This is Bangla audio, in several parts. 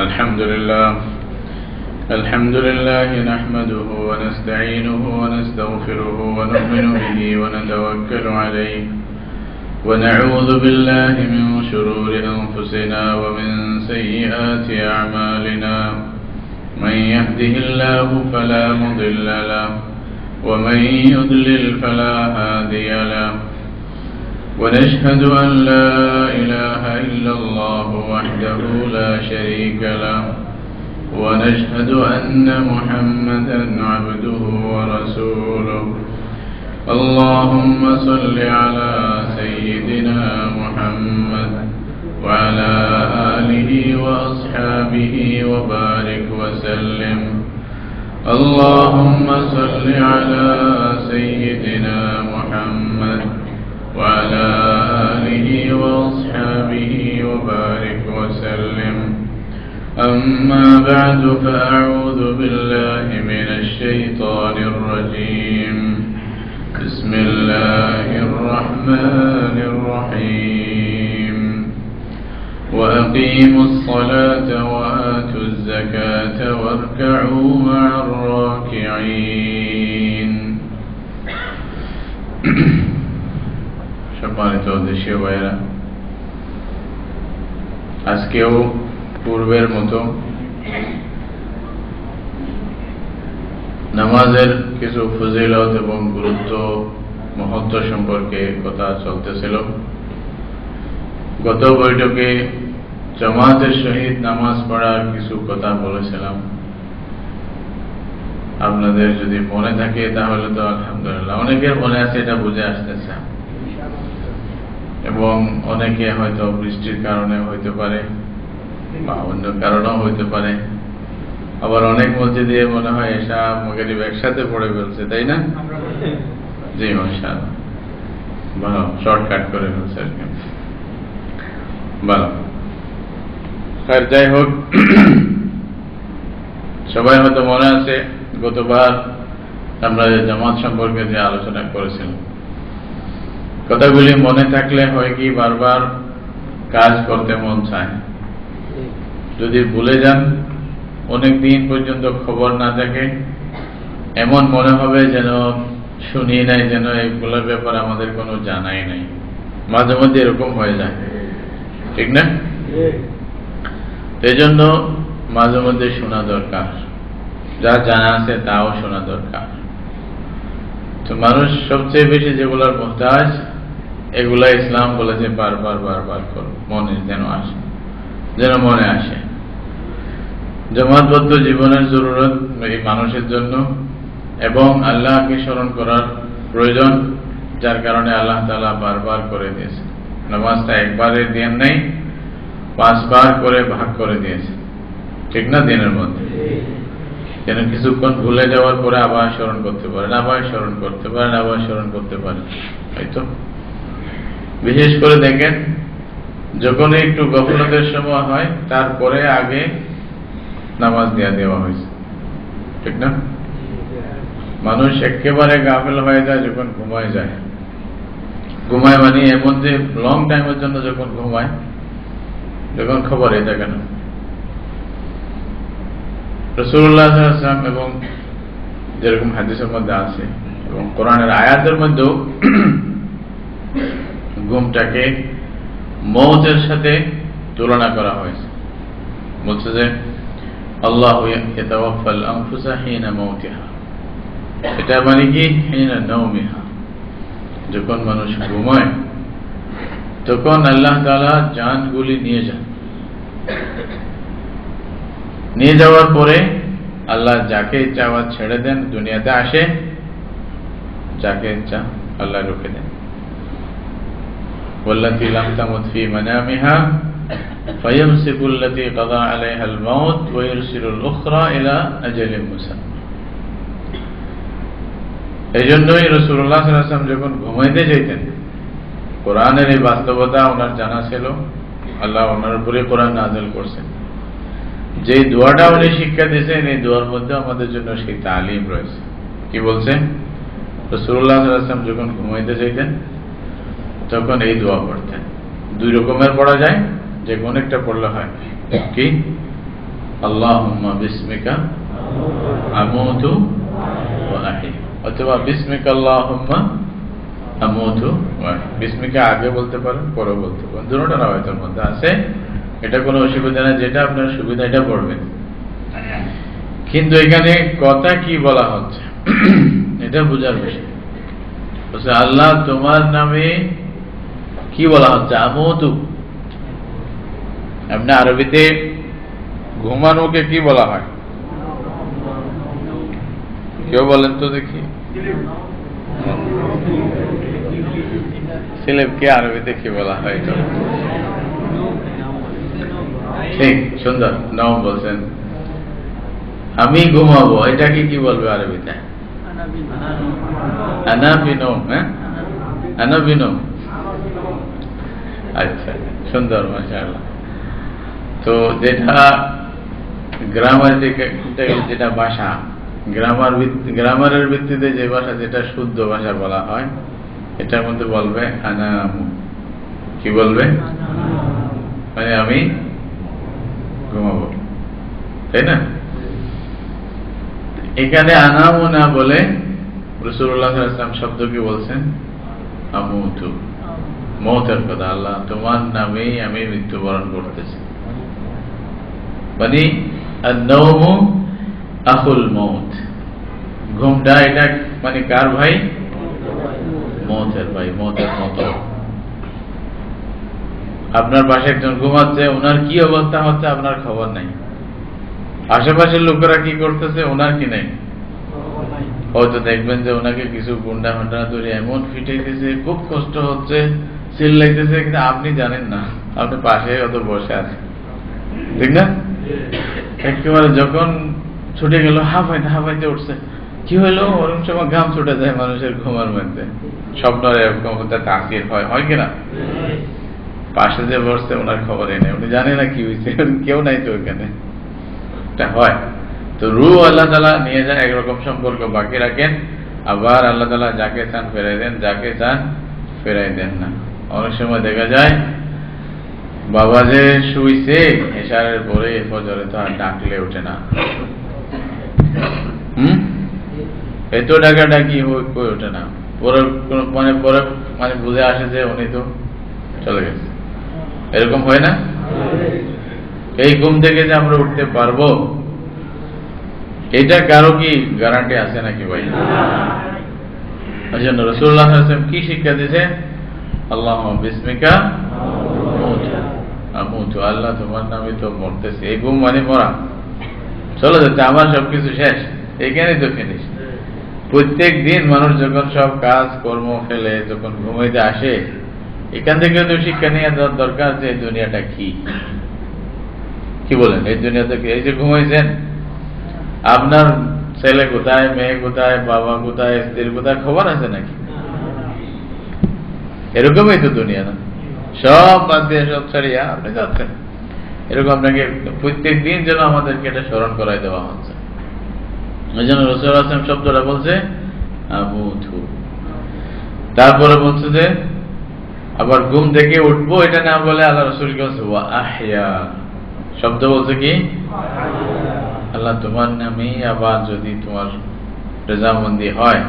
الحمد لله نحمده ونستعينه ونستغفره ونؤمن به ونتوكل عليه ونعوذ بالله من شرور أنفسنا ومن سيئات أعمالنا من يهده الله فلا مضل له ومن يضلل فلا هادي له ونشهد أن لا إله إلا الله وحده لا شريك له ونشهد أن محمدا عبده ورسوله اللهم صل على سيدنا محمد وعلى آله وأصحابه وبارك وسلم اللهم صل على سيدنا محمد وعلى آله وأصحابه وبارك وسلم أما بعد فأعوذ بالله من الشيطان الرجيم بسم الله الرحمن الرحيم وأقيموا الصلاة وآتوا الزكاة واركعوا مع الراكعين সম্মানিত দেশীয় ভাইয়েরা, আজকেও পূর্বের মতো নামাজের কিছু ফজিলত এবং গুরুত্ব মহত্ব সম্পর্কে কথা চলতেছিল। গত বৈঠকে জামাতের সহিত নামাজ পড়ার কিছু কথা বলেছিলাম। আপনাদের যদি মনে থাকে তাহলে তো আলহামদুলিল্লাহ, অনেকের মনে আছে, এটা বুঝে আসতেছে, এবং অনেকে হয়তো বৃষ্টির কারণে হইতে পারে বা অন্য কারণেও হইতে পারে। আবার অনেক মসজিদে মনে হয় এসা মাগরিব একসাথে পড়ে ফেলছে, তাই না? জি মাশাআল্লাহ, ভালো শর্টকাট করে ফেলছে আর কি, ভালো। যাই হোক, সবাই হয়তো মনে আছে গতবার আমরা জামাত সম্পর্কে যে আলোচনা করেছিলাম, কথাগুলি মনে থাকলে হয় কি বারবার কাজ করতে মন চায়। যদি ভুলে যান, অনেক দিন পর্যন্ত খবর না থাকে, এমন মনে হবে যেন শুনি নাই, যেন এইগুলোর ব্যাপারে আমাদের কোনো জানাই নাই। মাঝে মধ্যে এরকম হয়ে যায়, ঠিক না? এই জন্য মাঝে মধ্যে শোনা দরকার, যা জানা আছে তাও শোনা দরকার। তো মানুষ সবচেয়ে বেশি যেগুলোর মুহতাজ, এগুলা ইসলাম বলেছে বারবার বারবার করো, মনে যেন আসে, যেন মনে আসে। জামাতবদ্ধ জীবনের জরুরত এই মানুষের জন্য, এবং আল্লাহকে স্মরণ করার প্রয়োজন, যার কারণে আল্লাহ তাআলা বারবার করে দিয়েছে। নামাজটা একবারে দেন নাই, 5 বার করে ভাগ করে দিয়েছে, ঠিক না? দিনের মধ্যে যেন কিছুক্ষণ ভুলে যাওয়ার পরে আবার স্মরণ করতে পারেন, আবার স্মরণ করতে পারেন, আবার স্মরণ করতে পারেন। হয়তো বিশেষ করে দেখেন, যখন একটু গফলতের সময় হয়, তারপরে আগে নামাজ দেওয়া হয়েছে, ঠিক না? মানুষ একেবারে গাফেল হয়ে যায় যখন ঘুমায় যায়। ঘুমায় মানে এমন যে লং টাইমের জন্য যখন ঘুমায়, যখন খবরই থাকে না। রাসূলুল্লাহ সাল্লাল্লাহু আলাইহি ওয়াসাল্লাম এবং যেরকম হাদিসের মধ্যে আছে এবং কোরআনের আয়াতের মধ্যেও ঘুমটাকে মওতের সাথে তুলনা করা হয়েছে। বলছে যে আল্লাহু ইয়াতাওয়াফাল আনফুসা হিনা মাউতিহা, এটা মানে কি হিনা নাওমিহা, যখন মানুষ ঘুমায় তখন আল্লাহ তাআলা জানগুলি নিয়ে যান। নিয়ে যাওয়ার পরে আল্লাহ যাকে ইচ্ছা ছেড়ে দেন, দুনিয়াতে আসে, যাকে ইচ্ছা আল্লাহ রুখে দেন। ওয়াল্লাতী লাম তামুত ফী মানামিহা ফায়ামসিকু আল্লাতী কাযা আলাইহাল মাউত ওয়া ইরসিলুল উখরা ইলা আজালিন মুসাম্মা। এইজন্যই রাসূলুল্লাহ সাল্লাল্লাহু আলাইহি ওয়াসাল্লাম যখন ঘুমাইতে যেতেন, কোরআনের এই বাস্তবতা ওনার জানা ছিল। আল্লাহ ওনার উপরে কোরআন নাযিল করছেন। যে দোয়াটা উনি শিক্ষা দিয়েছেন, এই দোয়ার মধ্যে আমাদের জন্য সেই তালিম রয়েছে। কি বলছেন? রাসূলুল্লাহ সাল্লাল্লাহু আলাইহি ওয়াসাল্লাম যখন ঘুমাইতে যেতেন তখন এই দোয়া পড়তেন। দুই রকমের পড়া যায়, যে কোন একটা পড়লে হয়। কি? আল্লাহুম্মা বিসমিকা আমুতু ওয়া আহইয়া, অথবা বিসমিকা আল্লাহুম্মা আমুতু ওয়া আহইয়া। বিসমিকা আগে বলতে পারেন, পরে বলতে পারেন, দুটোটা রাওয়ায়াতের মধ্যে আছে, এটা কোনো অসুবিধা না, যেটা আপনার সুবিধা এটা পড়বেন। কিন্তু এখানে কথা কি বলা হচ্ছে এটা বোঝার বিষয়। আল্লাহ তোমার নামে কি বলা হচ্ছে? আমুতু। আপনি আরবিতে ঘুমানোকে কি বলা হয়? কেউ বলেন তো দেখি। সিলেবকে আরবিতে কি বলা হয়? এটা ঠিক, সুন্দর, নাম বলছেন। আমি ঘুমাবো, এটাকে কি বলবে আরবিতে? আনা বিনোম। হ্যাঁ, আনা বিনোম। আচ্ছা, সুন্দর, মাশাআল্লাহ। তো যেটা যেটা ভাষা, গ্রামারের ভিত্তিতে যে ভাষা, যেটা শুদ্ধ ভাষা বলা হয়, এটার মধ্যে বলবে আনামু। কি বলবে? মানে আমি ঘুমাবো, তাই না? এখানে আনামু না বলে রাসূলুল্লাহ সাল্লাল্লাহু আলাইহি ওয়াসাল্লাম শব্দ কি বলছেন? আমুতু, মৌতের কথা। আল্লাহ তোমার নামেই আমি মৃত্যুবরণ করতেছি। মানে আন-নাওমু আখুল মৌত। ঘুমটা এটা মানে কার ভাই? মৌতের ভাই, মৌতের মতো। আপনার পাশে একজন ঘুমাচ্ছে, ওনার কি অবস্থা হচ্ছে আপনার খবর নাই। আশেপাশের লোকেরা কি করতেছে ওনার কি নাই। হয়তো দেখবেন যে ওনাকে কিছু গুন্ডা ফান্ডা ধরে এমন ফিটাইতেছে, খুব কষ্ট হচ্ছে, চিল্লাইতেছে, কিন্তু আপনি জানেন না, আপনি পাশে অত বসে আছেন, ঠিক না? একেবারে যখন ছুটে গেল, হাফাইতে উঠছে, কি হইলো? ওরকম সময় ঘাম ছুটে যায় মানুষের ঘুমার মধ্যে। স্বপ্ন এরকম হতে তাসির হয় কিনা? পাশে যে বসছে ওনার খবরই নেই, উনি জানে না কি হয়েছে, কেউ নাই তো ওইখানে। এটা হয়। তো রূহ আল্লাহ তাআলা নিয়ে যায়, একরকম সম্পর্ক বাকি রাখেন, আবার আল্লাহ তাআলা যাকে চান ফেরাই দেন, যাকে চান ফেরাই দেন না। অনেক সময় দেখা যায় বাবা যে শুইছে এশারের পরে ফজরে তো আর ডাকলে ওঠে না, এত ডাকাডাকি হয়ে ওঠে না, পরে মানে বুঝে আসে যে উনি তো চলে গেছে। এরকম হয় না? এই ঘুম থেকে যে আমরা উঠতে পারবো, এটা কারো কি গ্যারান্টি আছে নাকি ভাই? রাসূলুল্লাহ সাল্লাল্লাহু আলাইহি ওয়াসাল্লাম কি শিক্ষা দিয়েছেন? আল্লাহুম্মা বিসমিকা আমুতু, আল্লাহ তোমার নামে তো মরতেছি। এই ঘুম মানে মরা, চলে যাচ্ছে, আমার সবকিছু শেষ, এখানেই তো ফিনিশ। প্রত্যেক দিন মানুষ যখন সব কাজ কর্ম ফেলে যখন ঘুমাইতে আসে, এখান থেকে তো শিক্ষা নিয়ে যাওয়ার দরকার যে এই দুনিয়াটা কি বলেন? এই দুনিয়া থেকে এই যে ঘুমাইছেন, আপনার ছেলে কোথায়, মেয়ে কোথায়, বাবা কোথায়, স্ত্রী কোথায়, খবর আছে নাকি? এরকমই তো দুনিয়া, না? সব বাদ দিয়ে, সব ছাড়িয়া আপনি যাচ্ছেন। এরকম আপনাকে প্রত্যেক দিন যেন আমাদেরকে এটা স্মরণ করাই দেওয়া হচ্ছে। ওই জন্য রাসূলুল্লাহ সাল্লাল্লাহু আলাইহি ওয়াসাল্লাম শব্দটা বলছে আমুতু। তারপরে বলছে যে আবার ঘুম থেকে উঠবো, এটা না বলে আল্লাহ রাসূল বলছে ওয়া আহইয়া, শব্দ বলছে কি? আল্লাহ তোমার নামেই আবার যদি তোমার রেজামন্দি হয়,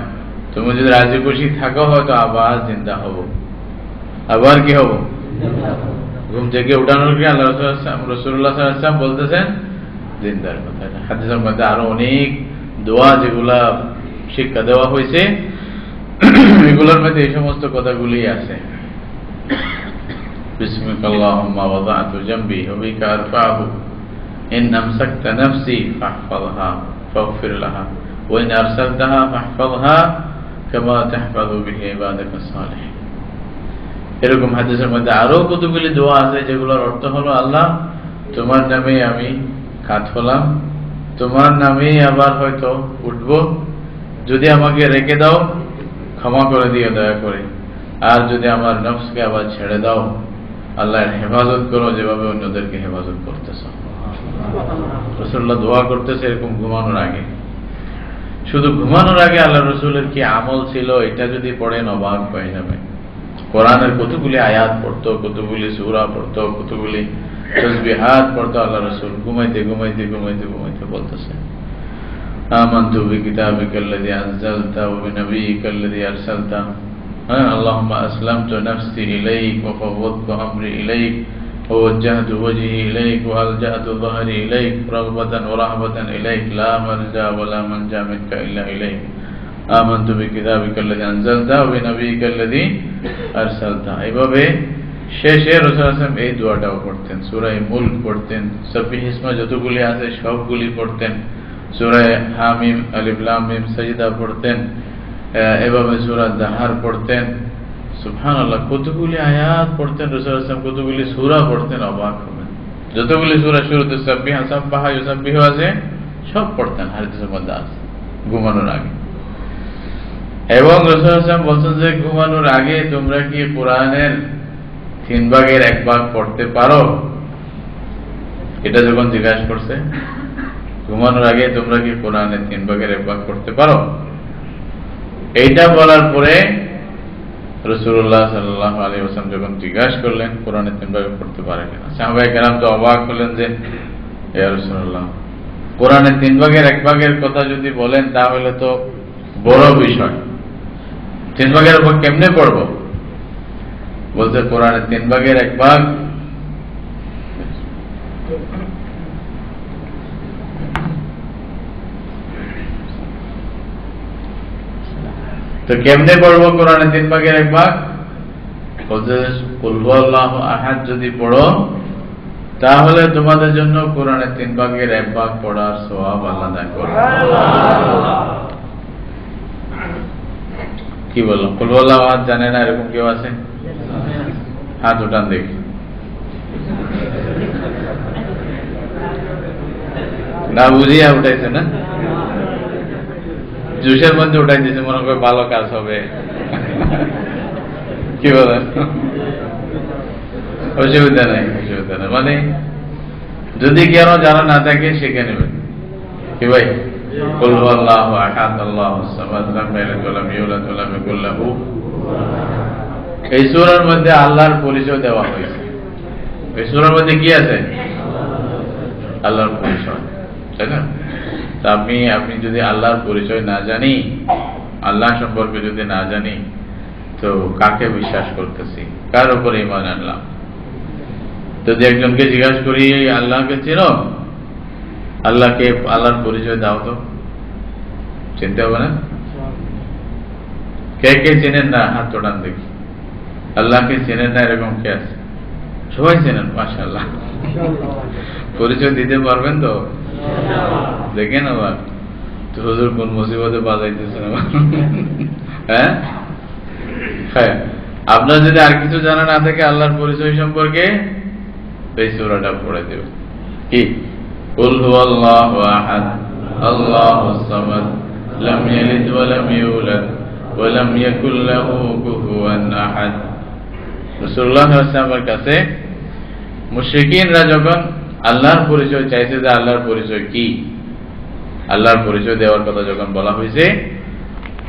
তুমি যদি রাজি খুশি থাকো, হয়তো আবার জিন্দা হব। আবার কি হব? ঘুম থেকে উঠানোর কি আল্লাহ রাসূলুল্লাহ সাল্লাল্লাহু আলাইহি ওয়াসাল্লাম বলতেছেন জিন্দার কথা। হাদিসের মধ্যে আরো অনেক দোয়া যেগুলা শিক্ষা দেওয়া হয়েছে, এগুলোর মধ্যে এই সমস্ত কথাগুলি আছে। বিসমিকা আল্লাহুম্মা ওয়াদা'তু জামবি ওয়া বিকা আরফাহু ইন আমসাকতা নাফসি ফাহফাযহা ফাগফির লাহা ওয়া ইন আরসালতাহা ফাহফাযহা কামা তাহফাযু বিহি ইবাদাকা সালিহিন। এরকম হাদিসের মধ্যে আরো কতগুলি দোয়া আছে যেগুলোর অর্থ হলো আল্লাহ তোমার নামে আমি কাত হলাম, তোমার নামে আবার হয়তো উঠব, যদি আমাকে রেখে দাও ক্ষমা করে দিও দয়া করে, আর যদি আমার নফসকে আবার ছেড়ে দাও, আল্লাহর হেফাজত করো যেভাবে অন্যদেরকে হেফাজত করতেছ। রাসূলুল্লাহ দোয়া করতেছে এরকম ঘুমানোর আগে। শুধু ঘুমানোর আগে আল্লাহ রাসূলের কি আমল ছিল, এটা যদি পড়েন অবাক হয়ে যাবে। কোরআনের কতগুলি আয়াত পড়তো, কতগুলি সূরা পড়তো, কতগুলি তাসবিহাত পড়তো আল্লাহ রাসূল ঘুমাইতে ঘুমাইতে ঘুমাইতে ঘুমাইতে বলতেছে আমানতু বিকিতাবিকাল্লাযী আনজালতা ওয়া বিনাবিয়িকাল্লাযী আরসালতা আল্লাহুম্মা আসলামতু নাফসি ইলাইক ওয়া ফাওwadtu আমরি ইলাইক ওয়া ওয়াজ্জাহতু ওয়াজহি ইলাইক ওয়া আলজা'তু যহরি ইলাইক রাগবাতান ওয়া রাহবাতান ইলাইক লা মালজা ওয়া লা মানজা মিনকা ইল্লা ইলাইক আমানতু বিকিতাবিকাল্লাযী আনজালতা ওয়া বিনাবিয়িকাল্লাযী আরসালতা। এইভাবে শেষে রাসূল সাল্লাল্লাহু আলাইহি ওয়াসাল্লাম এই দোয়াটাও পড়তেন। সূরা মুলক পড়তেন, সাব্বিহ ইসমা যতগুলি আছে সবগুলি পড়তেন, সূরা হামিম, আলিফ লাম মিম, সাজদা পড়তেন, এভাবে সূরা দাহার পড়তেন। সুবহানাল্লাহ, কতগুলি আয়াত পড়তেন রাসূল সাল্লাল্লাহু আলাইহি ওয়াসাল্লাম, কতগুলি সূরা পড়তেন, অবাক হবেন। যতগুলি সূরা শুরুতে সাব্বিহ সাব্বাহা ইউসাব্বিহু আছে সব পড়তেন, হাদিসের মধ্যে আছে ঘুমানোর আগে। এবং রাসূল সাল্লাল্লাহু আলাইহি ওয়াসাল্লাম বলছেন যে ঘুমানোর আগে তোমরা কি কোরআনের 3 ভাগের 1 ভাগ পড়তে পারো? এটা যখন জিজ্ঞাসা করছে, ঘুমানোর আগে তোমরা কি কোরআনের 3 ভাগের 1 ভাগ পড়তে পারো, এইটা বলার পরে রাসূলুল্লাহ সাল্লাল্লাহু আলাইহি ওয়াসাল্লাম যখন জিজ্ঞাসা করলেন কোরআনের 3 ভাগে পড়তে পারে কিনা, সাহাবায়ে কেরাম তো অবাক হলেন যে ইয়া রাসূলুল্লাহ, কোরআনের 3 ভাগের 1 ভাগের কথা যদি বলেন তাহলে তো বড় বিষয়, 3 ভাগের 1 ভাগ কেমনে পড়ব? বলতে কোরআনের 3 ভাগের 1 ভাগ তো কেমনে পড়বো কোরআনের 3 ভাগের 1 ভাগ? বলতে কুল হুয়াল্লাহু আহাদ যদি পড়ো তাহলে তোমাদের জন্য কোরআনের 3 ভাগের 1 ভাগ পড়ার সওয়াব আল্লাহ দান করবেন। কি বললাম? কুল হুয়াল্লাহু আহাদ জানে না এরকম কেউ আছে? হাত উঠান দেখি। না বুঝিয়া উঠাইছে না, জুসের মধ্যে উঠাই দিয়েছে, মনে করে ভালো কাজ হবে। কি বলেন? অসুবিধা নাই, অসুবিধা নাই। মানে যদি কেন জানা না থাকে শিখে নেবেন। কি ভাই? কুল হুয়াল্লাহু আহাদ আল্লাহুস সামাদ লাম ইয়ালিদ ওয়া লাম ইউলাদ ওয়া লাম ইয়াকুল লাহু। এই সূরার মধ্যে আল্লাহর পরিচয় দেওয়া হয়েছে। এই সূরার মধ্যে কি আছে? আল্লাহর পরিচয়, তাই না? আপনি যদি আল্লাহর পরিচয় না জানি, আল্লাহ সম্পর্কে যদি না জানি, তো কাকে বিশ্বাস করতেছি, কার উপরে ঈমান আনলাম? যদি একজনকে জিজ্ঞাসা করি আল্লাহকে চেনো, আল্লাহকে আল্লাহর পরিচয় দাও, তো চিনতে হবে না? কে কে চেনেন না হাত তোড়ান দেখি। আল্লাহকে চেনেন না এরকম কে আছে? সবাই চেনেন, মাশাআল্লাহ। পরিচয় দিতে পারবেন তো? দেখেন আবার তো হুজুর কোন মুসিবতে বাজাইতেছেন আবার। হ্যাঁ, আপনার যদি আর কিছু জানা না থাকে আল্লাহর পরিচয় সম্পর্কে, এই সূরাটা পড়ে দেবেন। কি? কুল হুয়াল্লাহু আহাদ আল্লাহুস সামাদ লাম ইয়ালিদ ওয়া লাম ইউলাদ ওয়া লাম ইয়াকুল লাহু কুফুয়ান আহাদ। রাসূলুল্লাহ সাল্লাল্লাহু আলাইহি ওয়াসাল্লামের কাছে মুশরিকিনরা যখন আল্লাহর পরিচয় চাইছে যে আল্লাহর পরিচয় কি, আল্লাহর পরিচয় দেওয়ার কথা যখন বলা হয়েছে,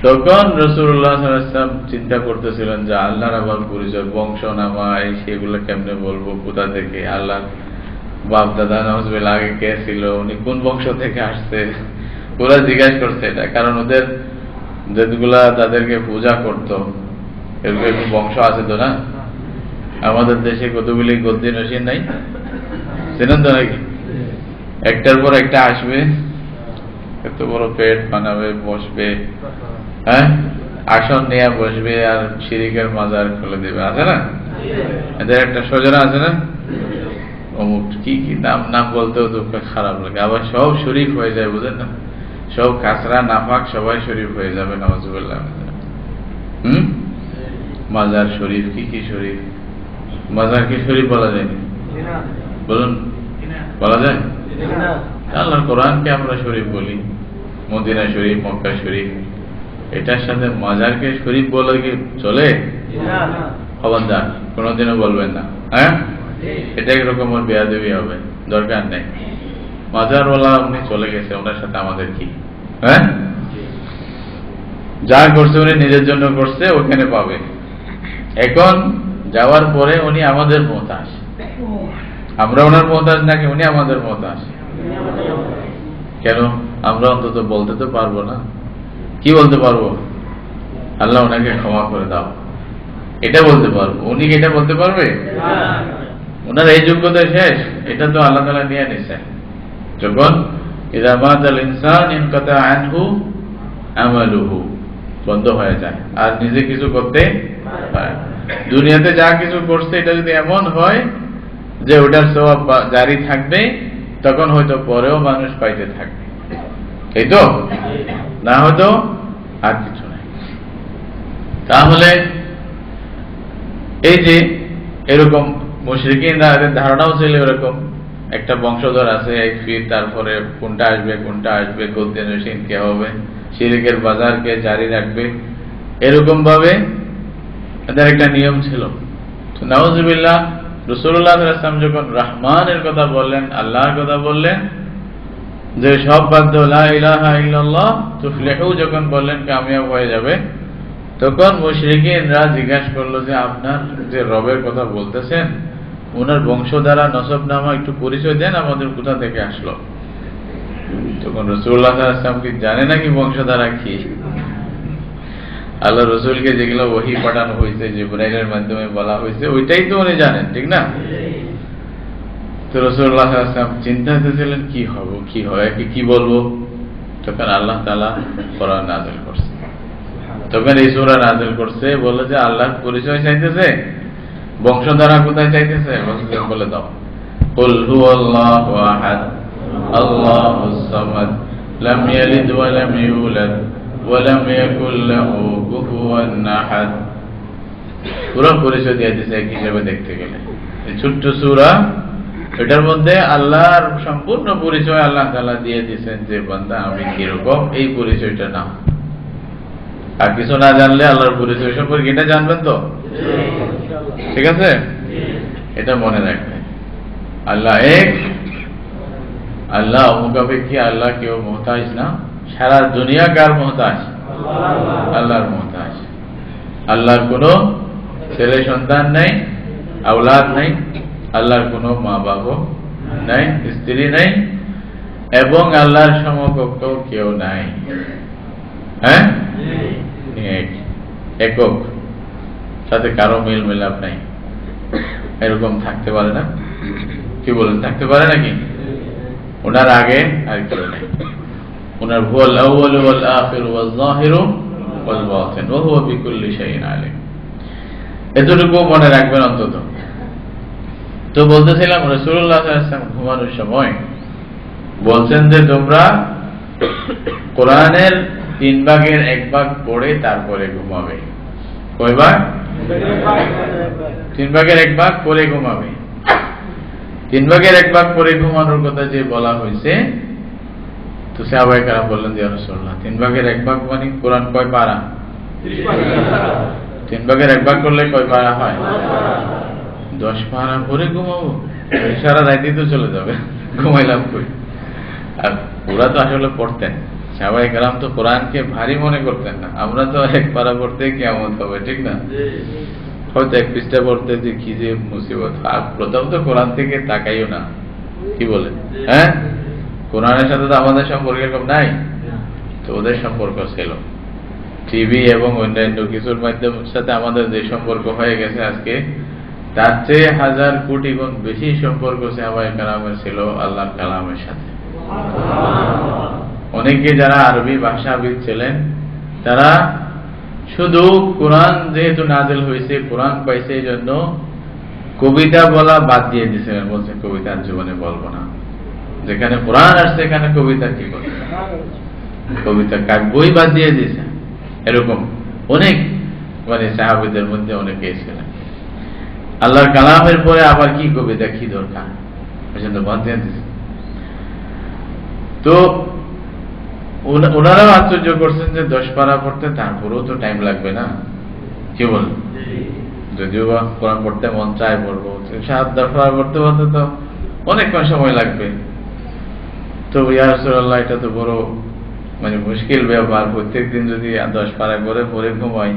তখন রাসূলুল্লাহ সাল্লাল্লাহু আলাইহি ওয়াসাল্লাম চিন্তা করতেছিলেন যে আল্লাহর আবার পরিচয়, বংশ নামা এই সেগুলো কেমনে বলবো, কোথা থেকে আল্লাহ বাপ দাদা নাউজুবিল্লাহ আগে কে ছিল, উনি কোন বংশ থেকে আসছে, ওরা জিজ্ঞাসা করছে এটা। কারণ ওদের যেগুলা তাদেরকে পূজা করতো এরকম বংশ আছে তো না? আমাদের দেশে কতগুলি গদ্দি নসিন নাই, চেনেন তো নাকি? একটার পর একটা আসবে, এত বড় পেট বানাবে, বসবে, হ্যাঁ, আসন নিয়ে বসবে আর শিরিকের মাজার খুলে দেবে, আছে না? এদের একটা সজনা আছে না, অমুক কি কি নাম বলতেও তো খারাপ লাগে। আবার সব শরীফ হয়ে যায়, বুঝেন না? সব কাঁচরা নাফাক সবাই শরীফ হয়ে যাবে, নাউজুবিল্লাহ। মাজার শরীফ, কি কি শরীফ? মাজার কি শরীফ বলা যায়নি? বলুন, বলা যায়? আল্লাহর কোরআনকে আমরা শরীফ বলি, মদিনা শরীফ, মক্কা শরীফ, এটার সাথে মাজারকে শরীফ বলে কি চলে? খবরদার, কোনোদিনও বলবেন না। হ্যাঁ, এটা একরকম বেয়াদবি হবে, দরকার নেই। মাজারওয়ালা উনি চলে গেছে, ওনার সাথে আমাদের কি? হ্যাঁ, যা করছে উনি নিজের জন্য করছে, ওখানে পাবে। এখন যাওয়ার পরে উনি আমাদের মুহতাজ, আমরা ওনার মুহতাজ নাকি উনি আমাদের মুহতাজ? কেন? আমরা অন্তত বলতে তো পারবো না। কি বলতে পারবো? আল্লাহ ওনাকে ক্ষমা করে দাও, এটা বলতে পারবো। উনি কি এটা বলতে পারবে? ওনার এই যোগ্যতা শেষ, এটা তো আল্লাহ তাআলা নিয়ে নিছেন। যখন ইযা মাতাল ইনসান ইনকাতা আনহু আমালুহু, বন্ধ হয়ে যায়, আর নিজে কিছু করতে পারে। দুনিয়াতে যা কিছু করছে এটা যদি এমন হয় যে ওটার সওয়াব জারি থাকবে, তখন হয়তো পরেও মানুষ পাইতে থাকবে, এই তো, না হয়তো আর কিছু নাই। তাহলে এই যে এরকম মুশরিকিনরা, এদের ধারণাও ছিল এরকম, একটা বংশধর আছে এক ফির, তারপরে কোনটা আসবে গোলতেন মেশিন কে হবে, শিরকের বাজারকে জারি রাখবে, এরকম ভাবে এদের একটা নিয়ম ছিল। নাউজুবিল্লাহ, রাসূলুল্লাহ সাল্লাল্লাহু আলাইহি ওয়াসাল্লাম যখন রহমানের কথা বললেন, আল্লাহর কথা বললেন, যে সব বাধ্য লা ইলাহা ইল্লাল্লাহ তুফলিহু যখন বললেন কামিয়াব হয়ে যাবে, তখন মুশরিকিনরা জিজ্ঞাসা করলো যে আপনার যে রবের কথা বলতেছেন, ওনার বংশধারা নসবনামা একটু পরিচয় দেন, আমাদের কোথা থেকে আসলো। তখন রাসূলুল্লাহ সাল্লাল্লাহু আলাইহি ওয়াসাল্লাম কি জানে নাকি বংশধারা কি? আল্লাহ রসুলকে যেগুলো ওহী পাঠানো হয়েছে, জিবরাইলের মাধ্যমে বলা হয়েছে, ওইটাই তো উনি জানেন, ঠিক না? তো রাসূলুল্লাহ সাল্লাল্লাহু আলাইহি ওয়াসাল্লাম চিন্তাতে ছিলেন কি হবে, কি হয়, কি বলবো। তখন আল্লাহ তাআলা কোরআন নাযিল করছে। তখন এই সূরা নাযিল করছে, বলে যে আল্লাহর পরিচয় চাইতেছে, বংশধারা কোথায় চাইতেছে, বলে দাও, কুল হুয়াল্লাহু আহাদ আল্লাহুস সামাদ লাম ইয়ালিদ ওয়া লাম ইউলাদ ওয়া লাম ইয়াকুল লাহু কুফুয়ান আহাদ। পুরো পরিচয় দিয়ে দিয়েছে এক হিসেবে দেখতে গেলে। এই ছোট্ট সূরা, এটার মধ্যে আল্লাহর সম্পূর্ণ পরিচয় আল্লাহ তাআলা দিয়ে দিয়েছেন, যে বান্দা আমি কিরকম, এই পরিচয়টা নাও। আর কিছু না জানলে আল্লাহর পরিচয় সম্পর্কে এটা জানবেন তো, ঠিক আছে? এটা মনে রাখবেন, আল্লাহ এক, আল্লাহ অমুখাপেক্ষী, আল্লাহ কেউ মুহতাজ না। সারা দুনিয়া কার মুহতাজ? আল্লাহর মুহতাজ। আল্লাহর কোনো ছেলে সন্তান নেই, আওলাদ নেই, আল্লাহর কোনো মা বাবা নাই, স্ত্রী নেই, এবং আল্লাহর সমকক্ষ কেউ নাই। হ্যাঁ, একক, সাথে কারো মিল মিলাপ নাই। এরকম থাকতে পারে না? কি বলেন, থাকতে পারে নাকি? ওনার আগে আর কেউ নাই। ওনার হুয়াল আউয়ালু ওয়াল আখিরু ওয়াল যাহিরু ওয়াল বাতিন ওয়া হুয়া বিকুল্লি শাইইন আলিম। এতটুকু মনে রাখবেন অন্তত। তো বলতেছিলাম, রাসূলুল্লাহ সাল্লাল্লাহু আলাইহি ওয়াসাল্লাম ঘুমানোর সময় বলছেন যে তোমরা কোরআনের 3 ভাগের 1 ভাগ পড়ে তারপরে ঘুমাবে। কয় ভাগ? 3 ভাগের 1 ভাগ পড়ে ঘুমাবে। 3 ভাগের 1 ভাগ পড়ে ঘুমানোর কথা যে বলা হয়েছে, তো সাহাবায়ে কেরাম বললেন যে ইয়া রাসূলুল্লাহ, 3 ভাগের 1 ভাগ মানে কোরআন কয় পারা? 3 ভাগের 1 ভাগ করলে কয় পারা হয়? 10 পারা পড়ে ঘুমাবো? সারা রাতই তো চলে যাবে, ঘুমাইলাম কই? আর ওরা তো আসলে পড়তেন, সাহাবায়ে কেরাম তো কোরআনকে ভারী মনে করতেন না। আমরা তো 1 পারা পড়তে কিয়ামত হবে, ঠিক না? হয়তো 1 পৃষ্ঠা পড়তে যে কি যে মুসিবত। আর প্রথম তো কোরআন থেকে তাকাইও না, কি বলে? হ্যাঁ, কোরআনের সাথে তো আমাদের সম্পর্ক এরকম নাই। তো ওদের সম্পর্ক ছিল টিভি এবং অন্যান্য কিছুর মাধ্যমের সাথে আমাদের যে সম্পর্ক হয়ে গেছে আজকে, তার চেয়ে 1000 কোটি গুণ বেশি সম্পর্ক সাহাবায়ে কেরামের ছিল আল্লাহর কালামের সাথে। অনেকে যারা আরবি ভাষাবিদ ছিলেন, তারা শুধু কোরআন যেহেতু নাযিল হয়েছে, কোরআন পাইছে, এই জন্য কবিতা বলা বাদ দিয়ে দিয়েছিলেন। বলছে কবিতা জীবনে বলবো না, যেখানে কোরআন আসছে এখানে কবিতা কি বলবে, কবিতা কাব্যই বাদ দিয়ে দিয়েছে। এরকম অনেক মানে সাহাবীদের মধ্যে অনেকেই ছিলেন। আল্লাহর কালামের পরে আবার কি কবিতা, কি দরকার, সেজন্য বাদ দিয়ে দিয়েছে। তো ওনারাও আশ্চর্য করছেন যে 10 পারা পড়তে তারপরেও তো টাইম লাগবে না, কি বল? যদিও বা কোরআন পড়তে মন চায় পড়বো, 7-10 পারা পড়তে পড়তে তো অনেকক্ষণ সময় লাগবে। তো ইয়া রাসূলুল্লাহ, এটা তো বড় মানে মুশকিল ব্যাপার। প্রত্যেকদিন যদি 10 পারা করে পড়ে ঘুমাই,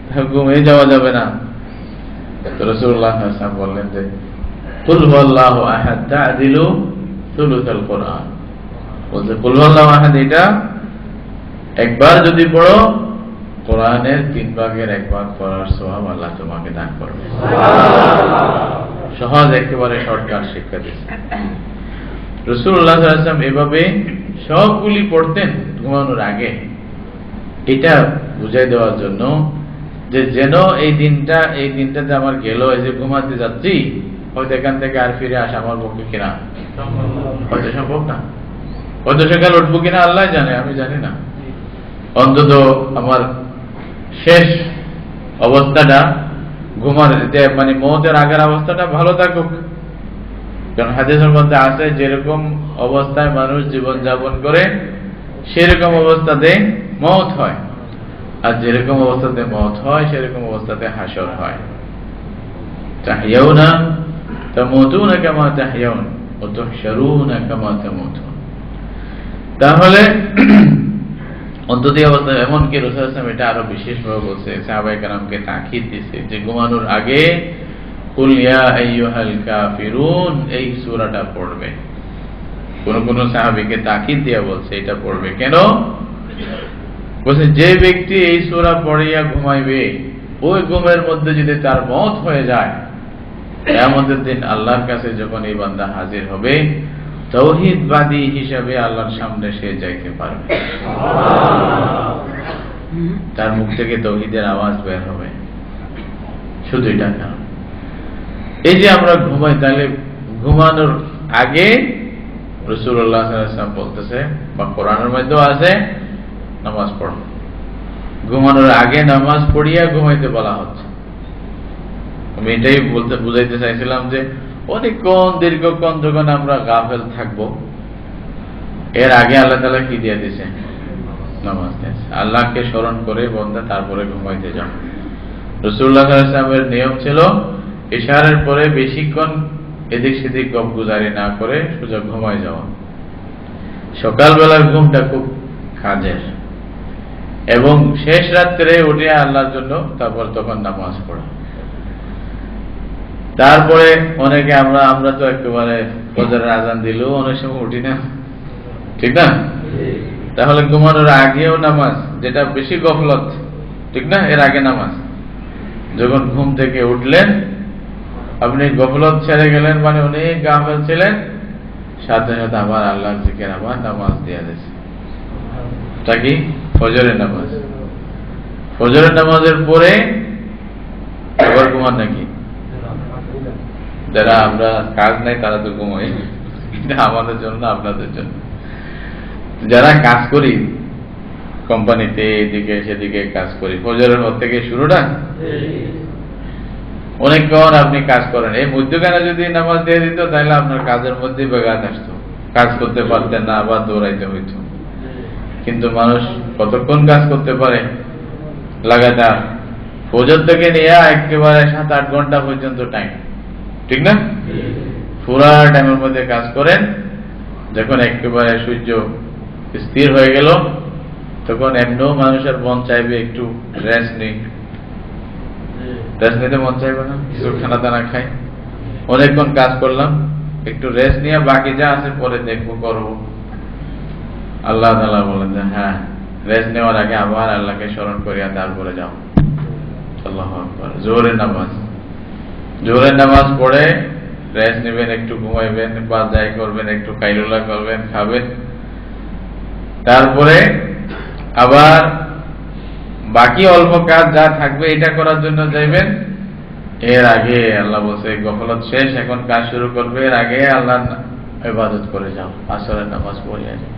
তাহলে ঘুমিয়ে যাওয়া যাবে না। তো রাসূলুল্লাহ সাল্লাল্লাহু আলাইহি ওয়াসাল্লাম বললেন যে কুল হুয়াল্লাহু আহাদ তা'দিলু সুলুসাল কোরআন। বলতে কুল হুয়াল্লাহু আহাদ এটা একবার যদি পড়ো কোরআনের 3/1 পড়ার সওয়াব আল্লাহ তোমাকে দান করবে। সহজ একেবারে শর্টকাট শিক্ষা দিয়েছেন রাসূলুল্লাহ সাল্লাল্লাহু আলাইহি ওয়াসাল্লাম। এভাবে সবগুলি পড়তেন ঘুমানোর আগে, এটা বুঝাই দেওয়ার জন্য যে যেন এই দিনটাতে আমার গেল, এই যে ঘুমাতে যাচ্ছি, হয়তো এখান থেকে আর ফিরে আসা আমার পক্ষে কিনা, হয়তো সম্ভব না, হয়তো সকাল উঠবো কিনা আল্লাহ জানে, আমি জানি না। অন্তত আমার শেষ অবস্থাটা ঘুমার মানে মওতের আগের অবস্থাটা ভালো থাকুক। কারণ হাদিসের মধ্যে আছে যেরকম অবস্থায় মানুষ জীবন যাপন করে সেরকম অবস্থাতে মওত হয়, আর যেরকম অবস্থাতে মওত হয় সেরকম অবস্থাতে হাসর হয়। তাহইয়াউনা তামুতুনা কামা তাহইয়াউন ওয়া তুহশারুনা কামা তামুতুন। তাহলে অন্তত এই অবস্থা, এমনকি রাসূল সাল্লাল্লাহু আলাইহি ওয়াসাল্লাম এটা আরো বিশেষভাবে বলছে, সাহাবায়ে কেরামকে তাকিদ দিয়েছে যে ঘুমানোর আগে কুল ইয়া আইয়ুহাল কাফিরুন এই সূরাটা পড়বে। কোন কোন সাহাবীকে তাকিদ দিয়ে বলছে এটা পড়বে কেন? বলছে যে ব্যক্তি এই সূরা পড়িয়া ঘুমাইবে, ওই ঘুমের মধ্যে যদি তার মওত হয়ে যায়, কিয়ামতের দিন আল্লাহর কাছে যখন এই বান্দা হাজির হবে, তাওহীদবাদী হিসাবে আল্লাহর সামনে সে যাইতে পারবে। তার মুখ থেকে তাওহীদের আওয়াজ বের হবে। শুধু এটা না, এই যে আমরা ঘুমাই, তাহলে ঘুমানোর আগে রাসূলুল্লাহ সাল্লাল্লাহু আলাইহি ওয়াসাল্লাম বলতেছে, বা কোরআনের মধ্যেও আছে, নামাজ পড়ো। ঘুমানোর আগে নামাজ পড়িয়া ঘুমাইতে বলা হচ্ছে। আমি এটাই বুঝাইতে চাইছিলাম যে অনেকক্ষণ দীর্ঘক্ষণ যখন আমরা গাফেল থাকবো, এর আগে আল্লাহ তাআলা কি দিয়ে দিয়েছে? নামাজ দিয়েছে। আল্লাহকে স্মরণ করে বন্দা তারপরে ঘুমাইতে যাও। রাসূলুল্লাহ সাল্লাল্লাহু আলাইহি ওয়াসাল্লামের নিয়ম ছিল ইশারের পরে বেশিক্ষণ এদিক সেদিক গপগুজারি না করে সোজা ঘুমায় যাওয়া। সকালবেলার ঘুমটা খুব কাজের, এবং শেষ রাত্রে উঠে আল্লাহর জন্য তারপর তখন নামাজ পড়া। তারপরে অনেকে আমরা তো একেবারে ফজরের আজান দিলেও অনেক সময় উঠি না, ঠিক না? তাহলে ঘুমানোর আগেও নামাজ, যেটা বেশি গফলত, ঠিক না? এর আগে নামাজ। যখন ঘুম থেকে উঠলেন, আপনি গফলত ছেড়ে গেলেন, মানে অনেক গাফেল ছিলেন, সাথে সাথে আবার আল্লাহর জিকির, আবার নামাজ দিয়ে দিয়েছে। তা কি? ফজরের নামাজ। ফজরের নামাজের পরে আবার ঘুমান নাকি? যারা আমরা কাজ নাই তারা তো ঘুমাই, আমাদের জন্য, আপনাদের জন্য। যারা কাজ করি কোম্পানিতে, এদিকে সেদিকে কাজ করি, ফজরের পর থেকে শুরুটা, অনেকক্ষণ আপনি কাজ করেন, এই মধ্যখানে যদি নামাজ দিয়ে দিত তাহলে আপনার কাজের মধ্যে ব্যাঘাত আসতো, কাজ করতে পারতেন না, আবার দৌড়াইতে হইতো। কিন্তু মানুষ কতক্ষণ কাজ করতে পারে লাগাতার? ফজর থেকে নিয়ে একেবারে 7-8 ঘন্টা পর্যন্ত টাইম, ঠিক না? পুরা টাইমের মধ্যে কাজ করেন। যখন একেবারে সূর্য স্থির হয়ে গেল, তখন এমনিও মানুষের মন চাইবে একটু রেস্ট নেই। রেস্ট নিতে মন চাইবে না? কিছু খানা দানা খাই, অনেকক্ষণ কাজ করলাম, একটু রেস্ট নিয়ে বাকি যা আছে পরে দেখবো, করবো। আল্লাহ তাআলা বলেন যে হ্যাঁ, রেস্ট নেওয়ার আগে আবার আল্লাহকে স্মরণ করিয়া তারপরে যাও। আল্লাহু আকবার। জোহরের নামাজ, জোহরের নামাজ পড়ে রেস্ট নেবেন, একটু ঘুমাইবেন, বা যাই করবেন, একটু কাইলুলা করবেন, খাবেন, তারপরে আবার বাকি অল্প কাজ যা থাকবে এটা করার জন্য যাইবেন। এর আগে আল্লাহ বলছে গফলত শেষ, এখন কাজ শুরু করবে, এর আগে আল্লাহর ইবাদত করে যাও, আসরের নামাজ পড়িয়া যাও।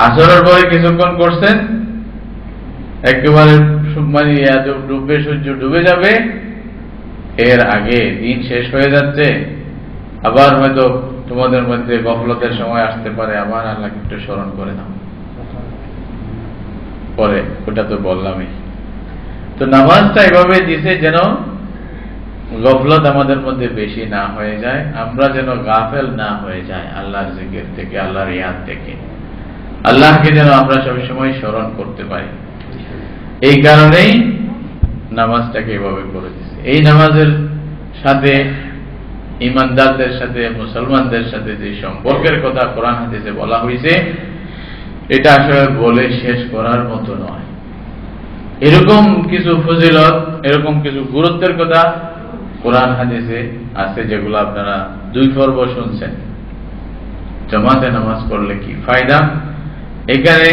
আসরের পরে কিছুক্ষণ করছেন, একেবারে মানে ডুববে, সূর্য ডুবে যাবে, এর আগে দিন শেষ হয়ে যাচ্ছে, আবার হয়তো তোমাদের মধ্যে গফলতের সময় আসতে পারে, আবার আল্লাহকে একটু স্মরণ করে দাও। পরে ওটা তো বললামই। তো নামাজটা এভাবে দিছে যেন গফলত আমাদের মধ্যে বেশি না হয়ে যায়, আমরা যেন গাফেল না হয়ে যায় আল্লাহর জিকির থেকে, আল্লাহর ইয়াদ থেকে। আল্লাহকে যেন আমরা সবসময় স্মরণ করতে পারি। এই কারণেই নামাজটাকে এভাবে করে দিয়েছে। এই নামাজের সাথে ইমানদারদের সাথে, মুসলমানদের সাথে যে সম্পর্কের কথা কোরআন হাদিসে বলা হয়েছে, এটা আসলে বলে শেষ করার মতো নয়। এরকম কিছু ফজিলত, এরকম কিছু গুরুত্বের কথা কোরআন হাদিসে আছে, যেগুলো আপনারা 2 পর্ব শুনছেন। জামাতে নামাজ পড়লে কি ফায়দা, এখানে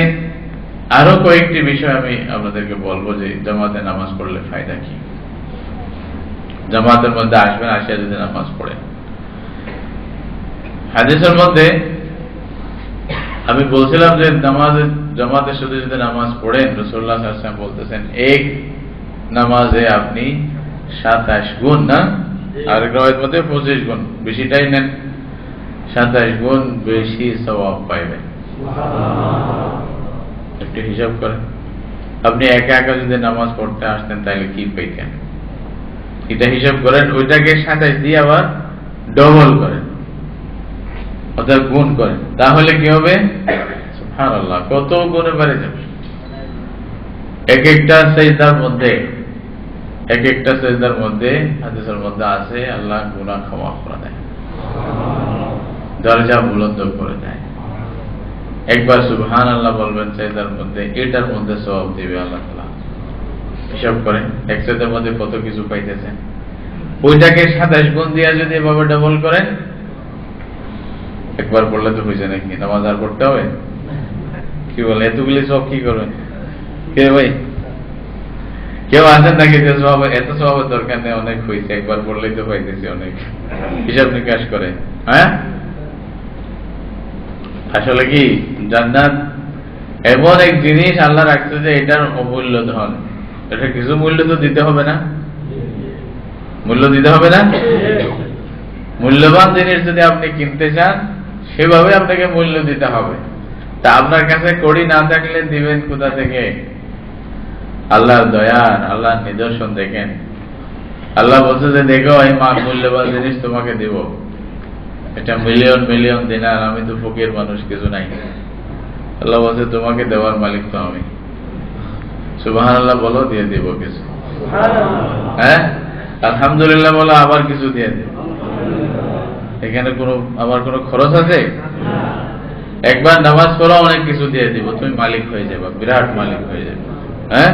আরো কয়েকটি বিষয় আমি আপনাদেরকে বলবো যে জামাতে নামাজ পড়লে ফায়দা কি। জামাতের মধ্যে আসবেন, আসিয়া যদি নামাজ পড়েন। হাদিসের মধ্যে আমি বলছিলাম যে জামাতের সাথে যদি নামাজ পড়েন, রাসূলুল্লাহ সাল্লাল্লাহু আলাইহি ওয়াসাল্লাম বলতেছেন এক নামাজে আপনি 27 গুণ, না আর রওয়ায়াত মধ্যে 25 গুণ, বেশিটাই নেন, 27 গুণ বেশি সওয়াব পাইবেন। একটু হিসাব করেন, আপনি একা একা যদি নামাজ পড়তে আসতেন তাহলে কি পেতেন, এটা হিসাব করেন। ওইটাকে 27 দিয়ে আবার ডবল করেন, অর্থাৎ গুণ করেন, তাহলে কি হবে? সুবহানাল্লাহ, কত গুণে বেড়ে যাবে। এক একটা সেজদার মধ্যে হাদিসের মধ্যে আছে আল্লাহ গুনাহ ক্ষমা করে দেয়, দরজা বুলন্দ করে দেয়। একবার সুবহানাল্লাহ বলবেন সেজদার মধ্যে, এটার মধ্যে সওয়াব দিবে আল্লাহ তাআলা। হিসাব করেন এক সেজদার মধ্যে কত কিছু পাইতেছেন। ওইটাকে 27 গুণ দিয়ে যদি এভাবে ডবল করেন, একবার পড়লে তো হয়েছে নাকি? নামাজ আর পড়তে হবে? কি বলে, এতগুলি সব কি করবেন? কে ভাই, কেউ আছেন নাকি যে সব এত সবের দরকার নেই, অনেক হয়েছে, একবার পড়লেই তো পাইতেছি অনেক? হিসাব নিকাশ করে। হ্যাঁ, আসলে কি জান্নাত এমন এক জিনিস আল্লাহ রাখছে যে এটার অমূল্য ধন, এটা কিছু মূল্য তো দিতে হবে না? মূল্য দিতে হবে না? মূল্যবান জিনিস যদি আপনি কিনতে চান, সেভাবে আপনাকে মূল্য দিতে হবে। তা আপনার কাছে কড়ি না থাকলে দিবেন কোথা থেকে? আল্লাহর দয়া, আল্লাহর নিদর্শন দেখেন। আল্লাহ বলছে যে দেখো এই মূল্যবান জিনিস তোমাকে দিব, এটা মিলিয়ন মিলিয়ন দিনার, আমি তো ফকির মানুষ, কিছু নাই। আল্লাহ বলছে তোমাকে দেওয়ার মালিক তো আমি। সুবহানাল্লাহ বলো, দিয়ে দিব কিছু। হ্যাঁ, আলহামদুলিল্লাহ বলো, আবার কিছু দিয়ে দিব। এখানে আমার কোনো খরচ আছে? একবার নামাজ পড়ো, অনেক কিছু দিয়ে দিব, তুমি মালিক হয়ে যাবে, বিরাট মালিক হয়ে যাবে। হ্যাঁ,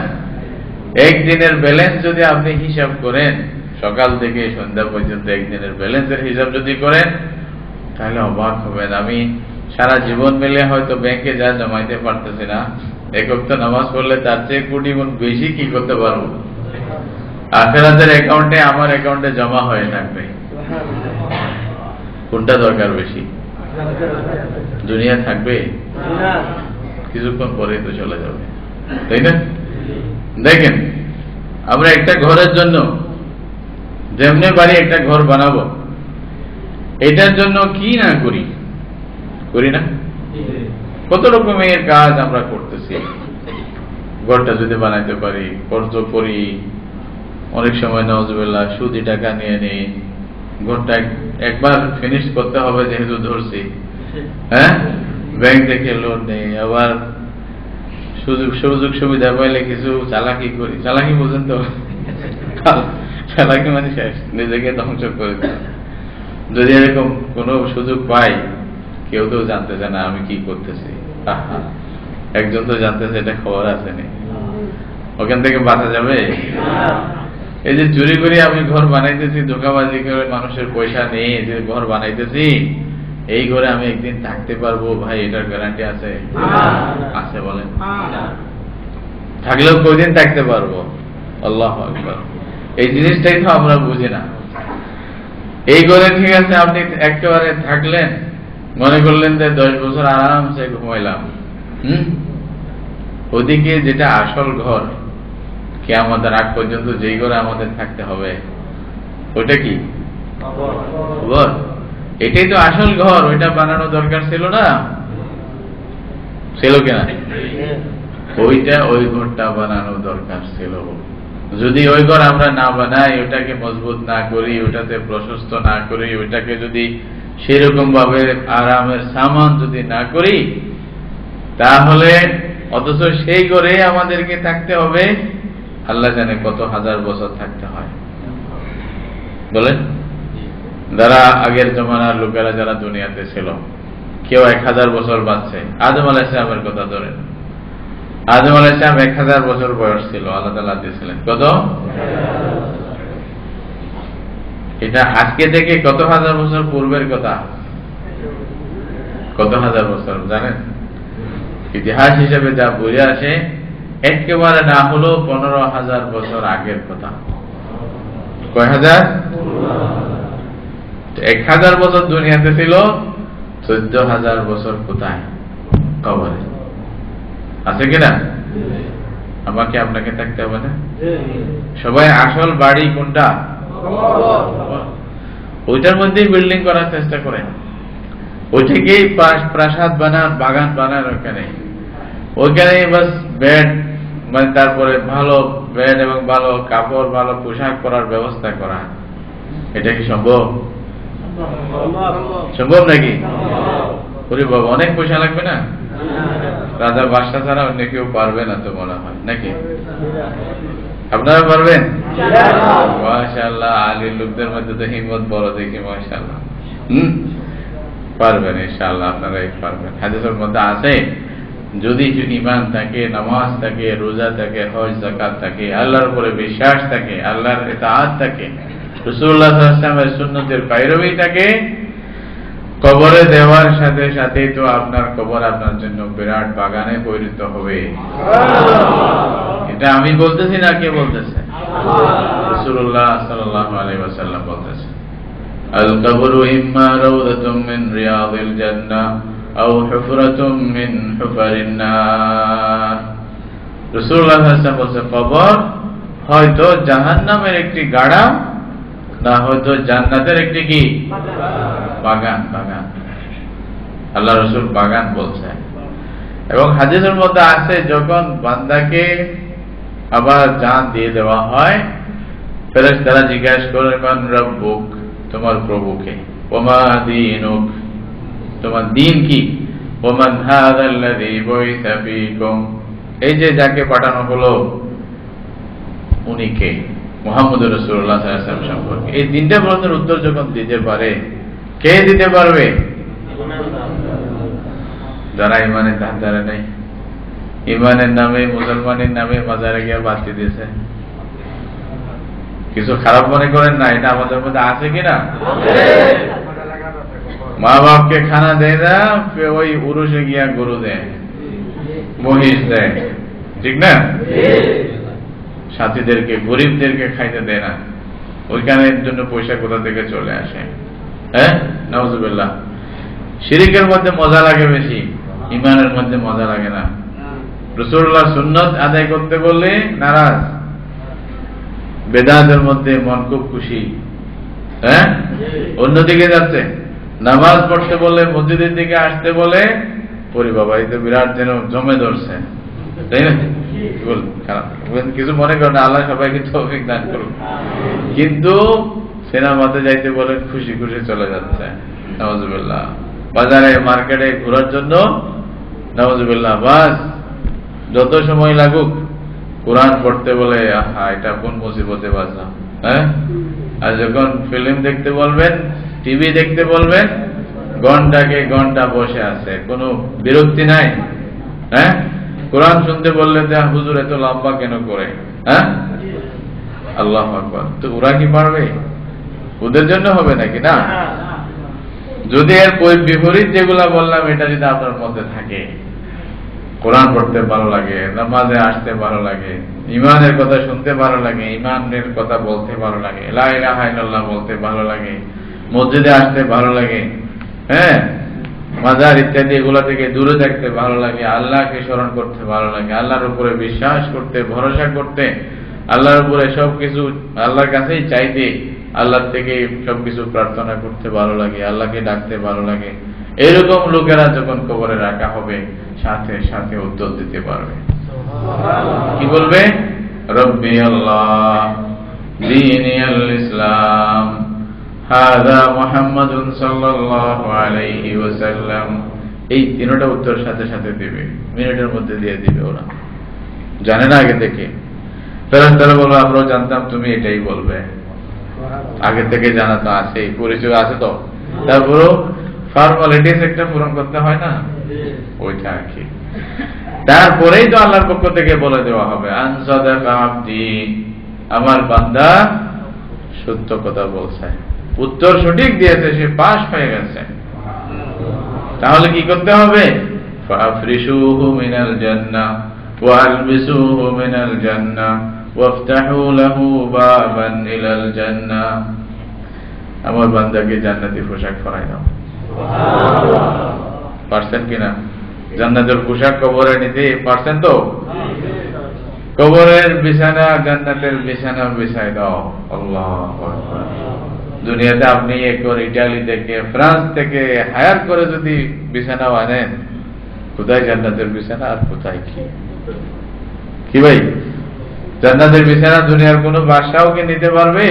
একদিনের ব্যালেন্স যদি আপনি হিসাব করেন, সকাল থেকে সন্ধ্যা পর্যন্ত একদিনের ব্যালেন্সের হিসাব যদি করেন, তাহলে অবাক হবেন। আমি সারা জীবন মিলে হয়তো ব্যাংকে যা জমাইতে পারতেছি না, এক ওয়াক্ত নামাজ পড়লে তার চেয়ে কোটি গুণ বেশি কি করতে পারবো। আখিরাতের অ্যাকাউন্টে, আমার অ্যাকাউন্টে জমা হয়ে থাকবে। কোনটা দরকার বেশি? দুনিয়া থাকবে, কিছুক্ষণ পরেই তো চলে যাবে, তাই না? দেখেন, আমরা একটা ঘরের জন্য যেমনি বাড়ি একটা ঘর বানাবো, এটার জন্য কি না করি না? কত রকমের কাজ আমরা করতেছি। ঘরটা যদি বানাইতে পারি, খরচ করি, অনেক সময় নাউজুবিল্লাহ সুদি টাকা নিয়ে নেই। ঘরটা একবার ফিনিশ করতে হবে যেহেতু ধরছি, হ্যাঁ, ব্যাংক থেকে লোন নেই, আবার সুযোগ সুবিধা পাইলে কিছু চালাকি করি। চালাকি বুঝেন তো? চালাকি মানে শেষ, নিজেকে ধ্বংস করে দেয়। যদি এরকম কোন সুযোগ পাই, কেউ তো জানতেছে না আমি কি করতেছি, একজন তো জানতেছে, এটা খবর আসেনি, ওখান থেকে বাঁচা যাবে? এই যে চুরি করে আমি ঘর বানাইতেছি, ধোঁকাবাজি করে মানুষের পয়সা নিয়ে যে ঘর বানাইতেছি, এই ঘরে আমি একদিন থাকতে পারবো ভাই, এটার গ্যারান্টি আছে? আছে বলেন? থাকলেও কয়দিন থাকতে পারবো? আল্লাহু আকবার। এই জিনিসটাই তো আমরা বুঝি না। এই ঘরে ঠিক আছে, আপনি একেবারে থাকলেন, মনে করলেন যে 10 বছর আরামসে ঘুমাইলাম। ওদিকে যেটা আসল ঘর, কিয়ামতের আগ পর্যন্ত যেই ঘরে আমাদের থাকতে হবে, ওইটা কি কবর? এটাই তো আসল ঘর। ওইটা বানানো দরকার ছিল না? ছিল কিনা? ওই ঘরটা বানানো দরকার ছিল। যদি ওই ঘর আমরা না বানাই, ওটাকে মজবুত না করি, ওটাতে প্রশস্ত না করি, ওইটাকে যদি সেরকম ভাবে আরামের সামান যদি না করি, তাহলে অথচ সেই ঘরে আমাদেরকে থাকতে হবে, আল্লাহ জানে কত হাজার বছর থাকতে হয়। বলেন, যারা আগের জমানার লোকেরা যারা দুনিয়াতে ছিল, কেউ 1000 বছর বাঁচছে। আদম আলাইহিস সালামের কথা ধরেন, আদম আলাইহিস সালাম 1000 বছর বয়স ছিল, আল্লাহ তাআলা দিয়েছিলেন কত? এটা আজকে থেকে কত হাজার বছর পূর্বের কথা, কত হাজার বছর জানেন? ইতিহাস হিসেবে যা বুঝে আসে, একেবারে না হলো 15,000 বছর আগের কথা। কয় হাজার? 1000 বছর দুনিয়াতে ছিল, 14,000 বছর কোথায়? কবরে। আছে কিনা? আমাকে আপনাকে থাকতে হবে না? সবাই আসল বাড়ি কোনটা? ওইটার মধ্যেই বিল্ডিং করার চেষ্টা করেন, ওইটাকেই প্রাসাদ বানান, বাগান বানান, ওইখানে বাস বেড, মানে তারপরে ভালো বেড এবং ভালো কাপড়, ভালো পোশাক পরার ব্যবস্থা করা। এটা কি সম্ভব? সম্ভব নাকি? ওরে বাবা, অনেক পয়সা লাগবে না? রাজা বাদশা ছাড়া অন্য কেউ পারবে না তো মনে হয়, নাকি? আপনারা পারবেন? মাশাআল্লাহ, আলীর লোকদের মধ্যে তো হিম্মত বড় দেখি, মাশাআল্লাহ। পারবেন ইনশাআল্লাহ, আপনারাই পারবেন। হাদিসের মধ্যে আছে, যদি ঈমান থাকে, নামাজ থাকে, রোজা থাকে, হজ যাকাত থাকে, আল্লাহর উপরে বিশ্বাস থাকে, আল্লাহর ইতাআত থাকে, রাসূলুল্লাহ সাল্লাল্লাহু আলাইহি ওয়াসাল্লামের সুন্নতের पैरवी থাকে, কবরে দেওয়ার সাথে সাথে তো আপনার কবর আপনার জন্য বিরাট বাগানে পরিণত হবে। এটা আমি বলতেছি না, কে বলতেছে? রাসূলুল্লাহ সাল্লাল্লাহু আলাইহি ওয়াসাল্লাম বলতেছে, আল কবরু ইম্মা রাউদাতুম মিন রিয়াদিল জান্নাহ আও হুফরাতুম মিন হুফারিন নার। রাসূলুল্লাহ সাল্লাল্লাহু আলাইহি ওয়াসাল্লাম বলেছে, কবর হয়তো জাহান্নামের একটি গাড়া, না হয়তো জান্নাতের একটি কি বাগান। বাগান, আল্লাহ রাসূল বাগান বলছে। এবং হাদিসের মধ্যে আছে, যখন বান্দাকে আবার জান দিয়ে দেওয়া হয়, ফেরেশতারা জিজ্ঞাসা করে, মান রাব্বুক, তোমার প্রভুকে, ওমা দীনুক, তোমার দিন কি, ওমান হাযাল্লাযী বুইসা ফীকুম, এই যে যাকে পাঠানো হলো উনি কে? মুহাম্মদুর রাসূলুল্লাহ সাল্লাল্লাহু আলাইহি ওয়াসাল্লাম সম্পর্কে এই তিনটা প্রশ্নের উত্তর যখন দিতে পারে, কে দিতে পারবে? যারা ইমানের ধারে নাই, ইমানের নামে, মুসলমানের নামে মাজারে গিয়ে বাতি দিয়েছে। কিছু খারাপ মনে করেন না, এটা আমাদের মধ্যে আছে কিনা? মা বাপকে খানা দেয় না, ওই উরুষে গিয়া গরু দেয়, মহিষ দেয়, ঠিক না? সাথীদেরকে, গরিবদেরকে খাইতে দেয় না, ওইখানের জন্য পয়সা কোথা থেকে চলে আসে। হ্যাঁ, নাউজুবিল্লাহ। শিরকের মধ্যে মজা লাগে বেশি, ইমানের মধ্যে মজা লাগে না। রাসূলুল্লাহ সুন্নাত আদায় করতে বললে নারাজ, বেদাতের মধ্যে মন খুব খুশি। হ্যাঁ, অন্যদিকে যাচ্ছে। নামাজ পড়তে বললে, মসজিদের দিকে আসতে বলে, পরি বাবা এই তো বিরাট যেন জমে ধরছে, তাই না? কিছু মনে করেন, আল্লাহ সবাইকে তৌফিক দান করুন। কিন্তু সিনেমাতে যাইতে বলেন, খুশি খুশি চলে যাচ্ছে, নাউজুবিল্লাহ। বাজারে মার্কেটে ঘোরার জন্য, নাউজুবিল্লাহ, বাস যত সময় লাগুক, কোরআন পড়তে বলে, আহা এটা কোন মুসিবতে বাঁচলাম। হ্যাঁ, আর যখন ফিল্ম দেখতে বলবেন, টিভি দেখতে বলবেন, ঘন্টাকে ঘন্টা বসে আছে, কোনো বিরক্তি নাই। হ্যাঁ, কোরআন শুনতে বললে হুজুর এত লম্বা কেন করে? হ্যাঁ, আল্লাহু আকবার। তো ওরা কি পারবে? ওদের জন্য হবে নাকি? না। যদি এর বিপরীত যেগুলা বললাম, এটা যদি আপনার মধ্যে থাকে, কোরআন পড়তে ভালো লাগে, নামাজে আসতে ভালো লাগে, ইমানের কথা শুনতে ভালো লাগে, ইমানের কথা বলতে ভালো লাগে, লা ইলাহা ইল্লাল্লাহ বলতে ভালো লাগে, মসজিদে আসতে ভালো লাগে, হ্যাঁ, মাজার ইত্যাদি এগুলা থেকে দূরে থাকতে ভালো লাগে, আল্লাহকে স্মরণ করতে ভালো লাগে, আল্লাহর উপরে বিশ্বাস করতে, ভরসা করতে, আল্লাহর উপরে সবকিছু, আল্লাহর কাছেই চাইতে, আল্লাহর থেকে সবকিছু প্রার্থনা করতে ভালো লাগে, আল্লাহকে ডাকতে ভালো লাগে, এরকম লোকেরা যখন কবরে রাখা হবে, সাথে সাথে উত্তর দিতে পারবে। কি বলবে? রব্বি আল্লাহ, দীনি আল ইসলাম, হাযা মুহাম্মাদুন সাল্লাল্লাহু আলাইহি ওয়াসাল্লাম। এই তিনটা উত্তর সাথে সাথে দিবে, মিনিটের মধ্যে দিয়ে দিবে। ওরা জানে না আগে থেকে। ফেরেশতারা বলবে আমরাও জানতাম তুমি এটাই বলবে, আগে থেকে জানা তো আছে, পরিচয় আছে তো, তারপরও ফর্মালিটিস একটা পূরণ করতে হয় না, ওইটা আর কি। তারপরেই তো আল্লাহর পক্ষ থেকে বলে দেওয়া হবে আনসাদাকা আবদি, আমার বান্দা সত্য কথা বলছে, উত্তর সঠিক দিয়েছে, সে পাস হয়ে গেছে। তাহলে কি করতে হবে? ফাফরিশুহু মিনাল জান্নাহ ওয়া আলবিসুহু মিনাল জান্নাহ ওয়াফতাহু লাহু বাবান ইলাল জান্নাহ, আমার বান্দাকে জান্নাতি পোশাক পরাই দাও। পারছেন কিনা? জান্নাতের পোশাক কবরে নিতে পারছেন তো? কবরের বিছানা জান্নাতের বিছানা বিছাই দাও। আল্লাহু আকবার। দুনিয়াতে আপনি একবার ইটালি থেকে ফ্রান্স থেকে হায়ার করে যদি বিছানা আনেন, কোথায় জান্নাতের বিছানা আর কোথায় কি ভাই? জান্নাতের বিছানা দুনিয়ার কোন বাদশাও কি নিতে পারবে?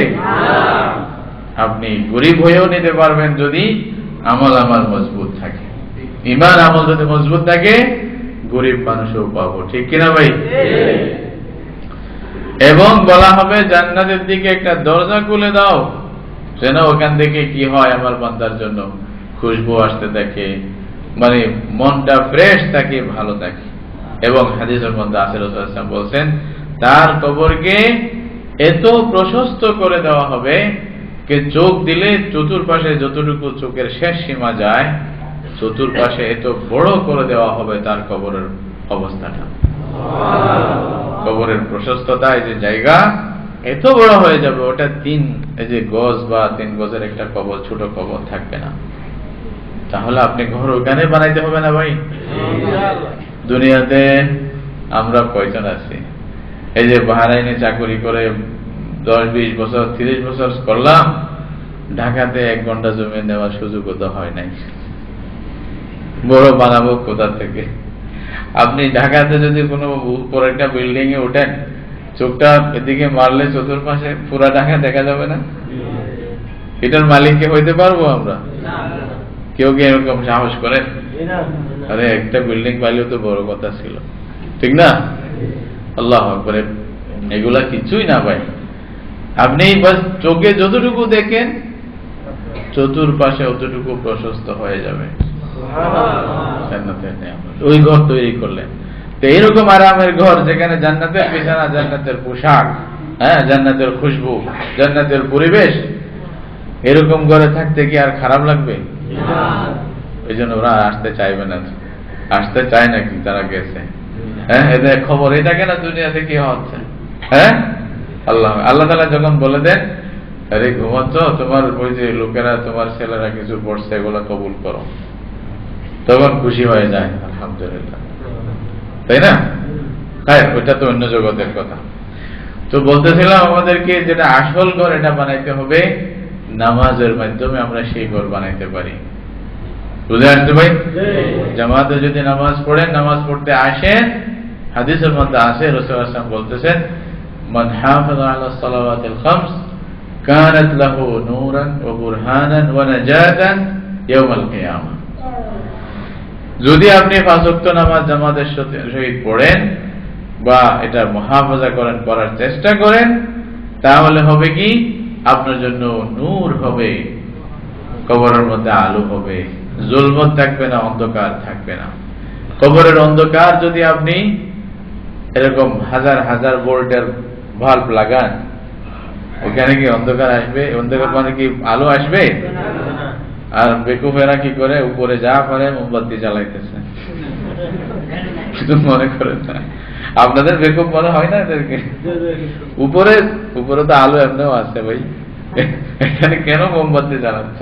আপনি গরিব হয়েও নিতে পারবেন যদি আমল মজবুত থাকে, ঈমান আমল যদি মজবুত থাকে, গরিব মানুষও পাবো, ঠিক কিনা ভাই? এবং বলা হবে জান্নাতের দিকে একটা দরজা খুলে দাও, যেন ওখান থেকে কি হয়, আমার বান্দার জন্য খুশবু আসতে থাকে, মানে মনটা ফ্রেশ থাকে, ভালো থাকে। এবং হাদিসের মধ্যে আছে রাসূলুল্লাহ সাল্লাল্লাহু আলাইহি ওয়াসাল্লাম বলছেন, তার কবরকে এত প্রশস্ত করে দেওয়া হবে যে চোখ দিলে চতুর্পাশে যতটুকু চোখের শেষ সীমা যায়, চতুর্পাশে এত বড় করে দেওয়া হবে তার কবরের অবস্থাটা। কবরের প্রশস্ততা, এই যে জায়গা এত বড় হয়ে যাবে, ওটা 3 গজ বা 3 গজের একটা কবর, ছোট কবর থাকবে না। তাহলে আপনি ঘর ওখানে বানাইতে হবে না ভাই? দুনিয়াতে আমরা কয়জন আছি, এই যে বাহরাইনে চাকরি করে 10-20 বছর 30 বছর করলাম, ঢাকাতে 1 ঘন্টা জমি নেওয়ার সুযোগ তো হয় নাই। বড় বানাবো কোথা থেকে? আপনি ঢাকাতে যদি কোনো উপরে একটা বিল্ডিং এ ওঠেন, চোখটা এদিকে মারলে চতুর্পাশে পুরা ঢাকা দেখা যাবে না? এটার মালিককে হইতে পারবো আমরা? কেউ কি এরকম সাহস করেন? আরে একটা বিল্ডিং পাইলেও তো বড় কথা ছিল, ঠিক না? আল্লাহু আকবার। এগুলা কিছুই না ভাই, আপনি বাস চোখে যতটুকু দেখেন চতুর্পাশে অতটুকু প্রশস্ত হয়ে যাবে। ওই ঘর তৈরি করলেন তো এরকম আরামের ঘর, যেখানে জান্নাতের বিছানা, জান্নাতের পোশাক, হ্যাঁ, জান্নাতের খুশবু, জান্নাতের পরিবেশ, এরকম ঘরে থাকতে কি আর খারাপ লাগবে? এই জন্য ওরা আসতে চাইবে না। আসতে চায় নাকি? তারা গেছে। হ্যাঁ, এদের খবর এই থাকে না দুনিয়াতে কি হচ্ছে। হ্যাঁ, আল্লাহ তাআলা যখন বলে দেন, আরে ঘুমাচ্ছ, তোমার ওই যে লোকেরা, তোমার ছেলেরা কিছু পড়ছে, এগুলো কবুল করো, তখন খুশি হয়ে যায়, আলহামদুলিল্লাহ, তাই না? হ্যাঁ, ওইটা তো অন্য জগতের কথা। তো বলতেছিলাম, আমাদেরকে যেটা আসল ঘর, এটা বানাইতে হবে নামাজের মাধ্যমে। আমরা সেই ঘর বানাইতে পারি। বুঝে আসছে ভাই? জামাতে যদি নামাজ পড়েন, নামাজ পড়তে আসেন, হাদিসের মধ্যে আছে রাসূলুল্লাহ সাল্লাল্লাহু আলাইহি ওয়াসাল্লাম বলতেছেন, মান হাফাযা আলা সালাওয়াতিল খামস কানাত লাহু নূরান ওয়া বুরহানান ওয়া নাজাতান ইয়াউমাল কিয়ামাহ। যদি আপনি 5 ওয়াক্ত নামাজ জামাতের সহিত পড়েন বা এটা মুহাফাজা করেন, করার চেষ্টা করেন, তাহলে হবে কি, আপনার জন্য নূর হবে, কবরের মধ্যে আলো হবে, জুলমত থাকবে না, অন্ধকার থাকবে না। কবরের অন্ধকার যদি আপনি এরকম 1000 ভোল্টের বাল্ব লাগান, ওখানে কি অন্ধকার আসবে? অন্ধকার মানে কি আলো আসবে? আর বেকুফেরা কি করে, উপরে যা পারে মোমবাতি জ্বালাইতেছে, কিছু মনে করেন না। আপনাদের বেকুফ মনে হয় না এদেরকে? উপরে তো আলো এমনিও আছে ভাই, এখানে কেন মোমবাতি জ্বালাচ্ছ?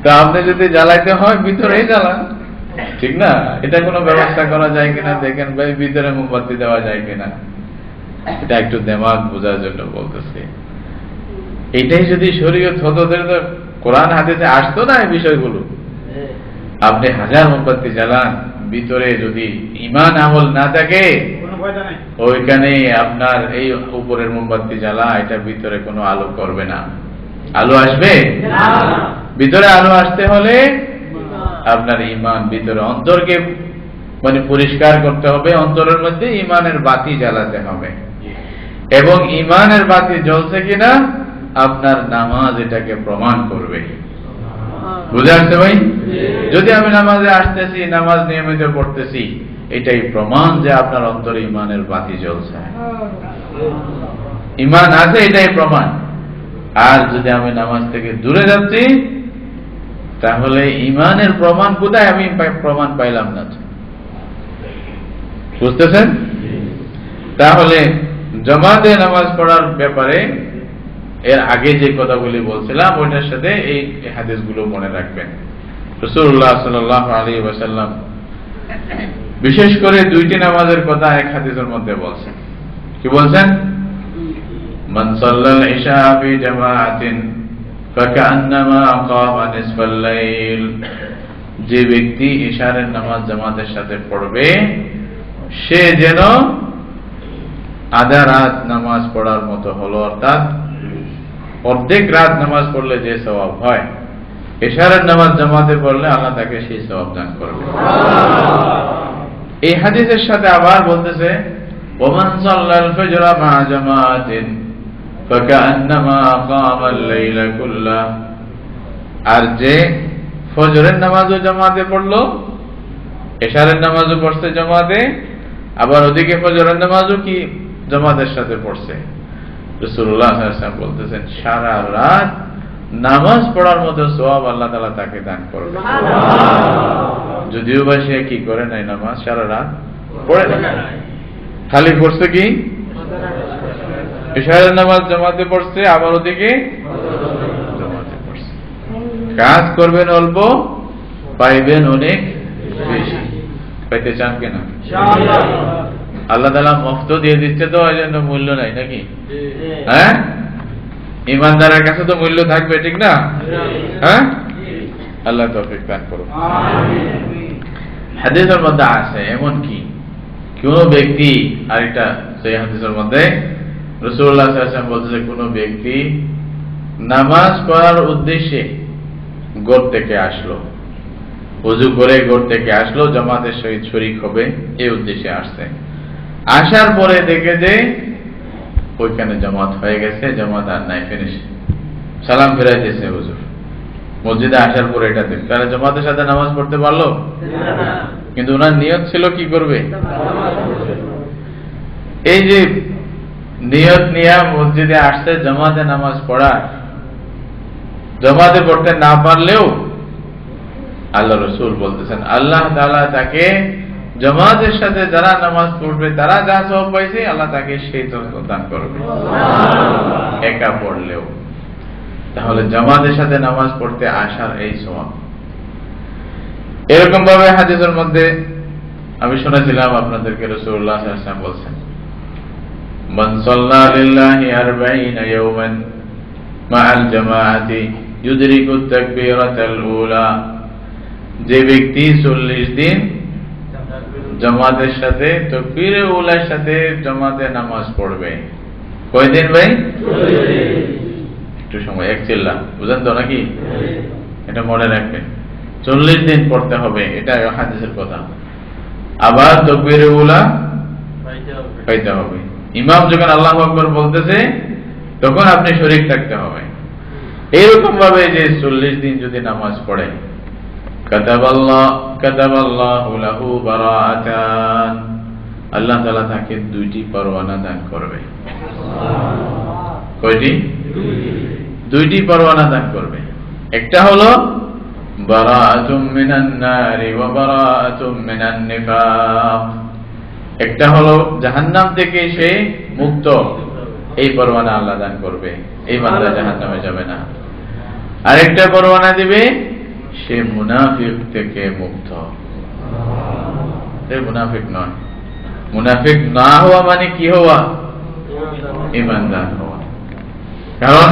তা আপনি যদি জ্বালাইতে হয় ভিতরেই জ্বালান, ঠিক না? এটা কোনো ব্যবস্থা করা যায় কিনা দেখেন ভাই, ভিতরে মোমবাতি দেওয়া যায় কিনা। এটা একটু দিমাগ বোঝার জন্য বলতেছি। এটাই যদি শরীয়ত হতো, তাহলে কোরআন হাদিসে আসতো না এই বিষয়গুলো। আপনি 1000 মোমবাতি জ্বালান, ভিতরে যদি ঈমান আমল না থাকে, ওইখানে আপনার এই উপরের মোমবাতি জ্বালা, এটা ভিতরে কোনো আলো করবে না। আলো আসবে না। ভিতরে আলো আসতে হলে আপনার ঈমান, ভিতরে অন্তরকে মানে পরিষ্কার করতে হবে, অন্তরের মধ্যে ঈমানের বাতি জ্বালাতে হবে। এবং ঈমানের বাতি জ্বলছে কিনা আপনার নামাজ এটাকে প্রমাণ করবে। বুঝে আসছে ভাই? যদি আমি নামাজে আসতেছি, নামাজ নিয়মিত পড়তেছি, এটাই প্রমাণ যে আপনার অন্তরে ঈমানের বাতি জ্বলছে, ঈমান আছে, এটাই প্রমাণ। আর যদি আমি নামাজ থেকে দূরে যাচ্ছি, তাহলে ঈমানের প্রমাণ কোথায়? আমি প্রমাণ পাইলাম না। বুঝতেছেন? তাহলে জামাতে নামাজ পড়ার ব্যাপারে এর আগে যে কথাগুলি বলছিলাম ওইটার সাথে এই হাদিসগুলো মনে রাখবেন। রাসূলুল্লাহ সাল্লাল্লাহু আলাইহি ওয়াসাল্লাম বিশেষ করে দুইটি নামাজের কথা এক হাদিসের মধ্যে বলছেন। কি বলছেন? মান সাল্লাল ইশা ফি জামাআতিন ফাকান্নামা কামা নিসফাল লাইল, যে ব্যক্তি ইশারের নামাজ জামাতের সাথে পড়বে সে যেন আধা রাত নামাজ পড়ার মতো হলো, অর্থাৎ অর্ধেক রাত নামাজ পড়লে যে সওয়াব হয়, ইশারের নামাজ জামাতে পড়লে আল্লাহ তাকে সেই সওয়াব দান করবে। এই হাদিসের সাথে আবার বলতেছে ওমান সাল্লাল ফজর মা জামাতিন ফাকান্নামা কামাল লাইলা কুল্লাহ, আর যে ফজরের নামাজও জামাতে পড়লো, ইশারের নামাজও পড়ছে জামাতে, আবার ওদিকে ফজরের নামাজও কি জামাতের সাথে পড়ছে, রাসূলুল্লাহ সাল্লাল্লাহু আলাইহি ওয়াসাল্লাম বলতেছেন সারা রাত নামাজ পড়ার মতো সওয়াব আল্লাহ তাআলা তাকে দান করবে। যদিও বা সে কি করে নাই, নামাজ সারা রাত পড়ে নাই, খালি পড়ছে কি ইশারের নামাজ জামাতে পড়ছে, আবার ওদিকে জামাতে পড়ছে। কাজ করবেন অল্প, পাইবেন অনেক বেশি। পাইতে চান কিনা? আল্লাহ তাআলা মুফত দিয়ে দিচ্ছে, তো এই জন্য মূল্য নাই নাকি? হ্যাঁ, ইমানদারের কাছে তো মূল্য থাকবে, ঠিক না? হ্যাঁ, আল্লাহ তৌফিক দান করুন। হাদিসের মধ্যে আছে এমন কি কোন ব্যক্তি, আর এটা সেই হাদিসের মধ্যে রাসূলুল্লাহ সাল্লাল্লাহু আলাইহি ওয়াসাল্লাম বলতেছে, কোন ব্যক্তি নামাজ পড়ার উদ্দেশ্যে ঘর থেকে আসলো, ওযু করে ঘর থেকে আসলো, জামাতের সহিত শরীক হবে এই উদ্দেশ্যে আসছে, আসার পরে দেখে যে ওইখানে জামাত হয়ে গেছে, জামাত আর নাই, ফিনিশ, সালাম ফিরাই দিয়েছে হুজুর, মসজিদে আসার পরে এটা দেখ, তাহলে জামাতের সাথে নামাজ পড়তে পারলো? কিন্তু ওনার নিয়ত ছিল কি করবে? এই যে নিয়ত নিয়ে মসজিদে আসছে জামাতে নামাজ পড়ার, জামাতে পড়তে না পারলেও আল্লাহ রাসূল বলতেছেন আল্লাহ তাআলা তাকে জামাতের সাথে যারা নামাজ পড়বে তারা যা সওয়াব পাইছে আল্লাহ তাকে সেই সওয়াব দান করবে একা পড়লেও। তাহলে জামাতের সাথে নামাজ পড়তে আসার এই সওয়াব। এরকম ভাবে হাদিসের মধ্যে আমি শুনেছিলাম আপনাদেরকে, রাসূলুল্লাহ সাল্লাল্লাহু আলাইহি ওয়াসাল্লাম বলেছেন মান সাল্লা লিল্লাহি 40 ইয়াওমান মা'আল জামাআতি ইউদরিকু তাকবীরাতাল উলা, যে ব্যক্তি 40 দিন জামাতের সাথে তাকবীরে উলার সাথে জামাতে নামাজ পড়বে। কয়দিন ভাই? 40 দিন। একটু সময় এক চিল্লা বুঝেন তো নাকি? এটা মনে রাখবেন, 40 দিন পড়তে হবে, এটা হাদিসের কথা। আবার তাকবীরে উলা পাইতে হবে। ইমাম যখন আল্লাহু আকবার বলতেছে তখন আপনি শরীক থাকতে হবে। এইরকম ভাবে যে 40 দিন যদি নামাজ পড়ে, কাতাবাল্লাহু লাহু বারাআতান, আল্লাহ তাআলা তাকে 2টি পরওয়ানা দান করবে। কয়টি? 2টি পরওয়ানা দান করবে। একটা হলো বারাআতুম মিনান নারি ওয়া বারাআতুম মিনান নিফাক, একটা হলো জাহান্নাম থেকে সে মুক্ত, এই পরওয়ানা আল্লাহ দান করবে, এই বান্দা জাহান্নামে যাবে না। আরেকটা পরওয়ানা দিবে, সে মুনাফিক থেকে মুক্ত। সে মুনাফিক নয়। মুনাফিক না হওয়া মানে কি হওয়া? ঈমানদার হওয়া। কারণ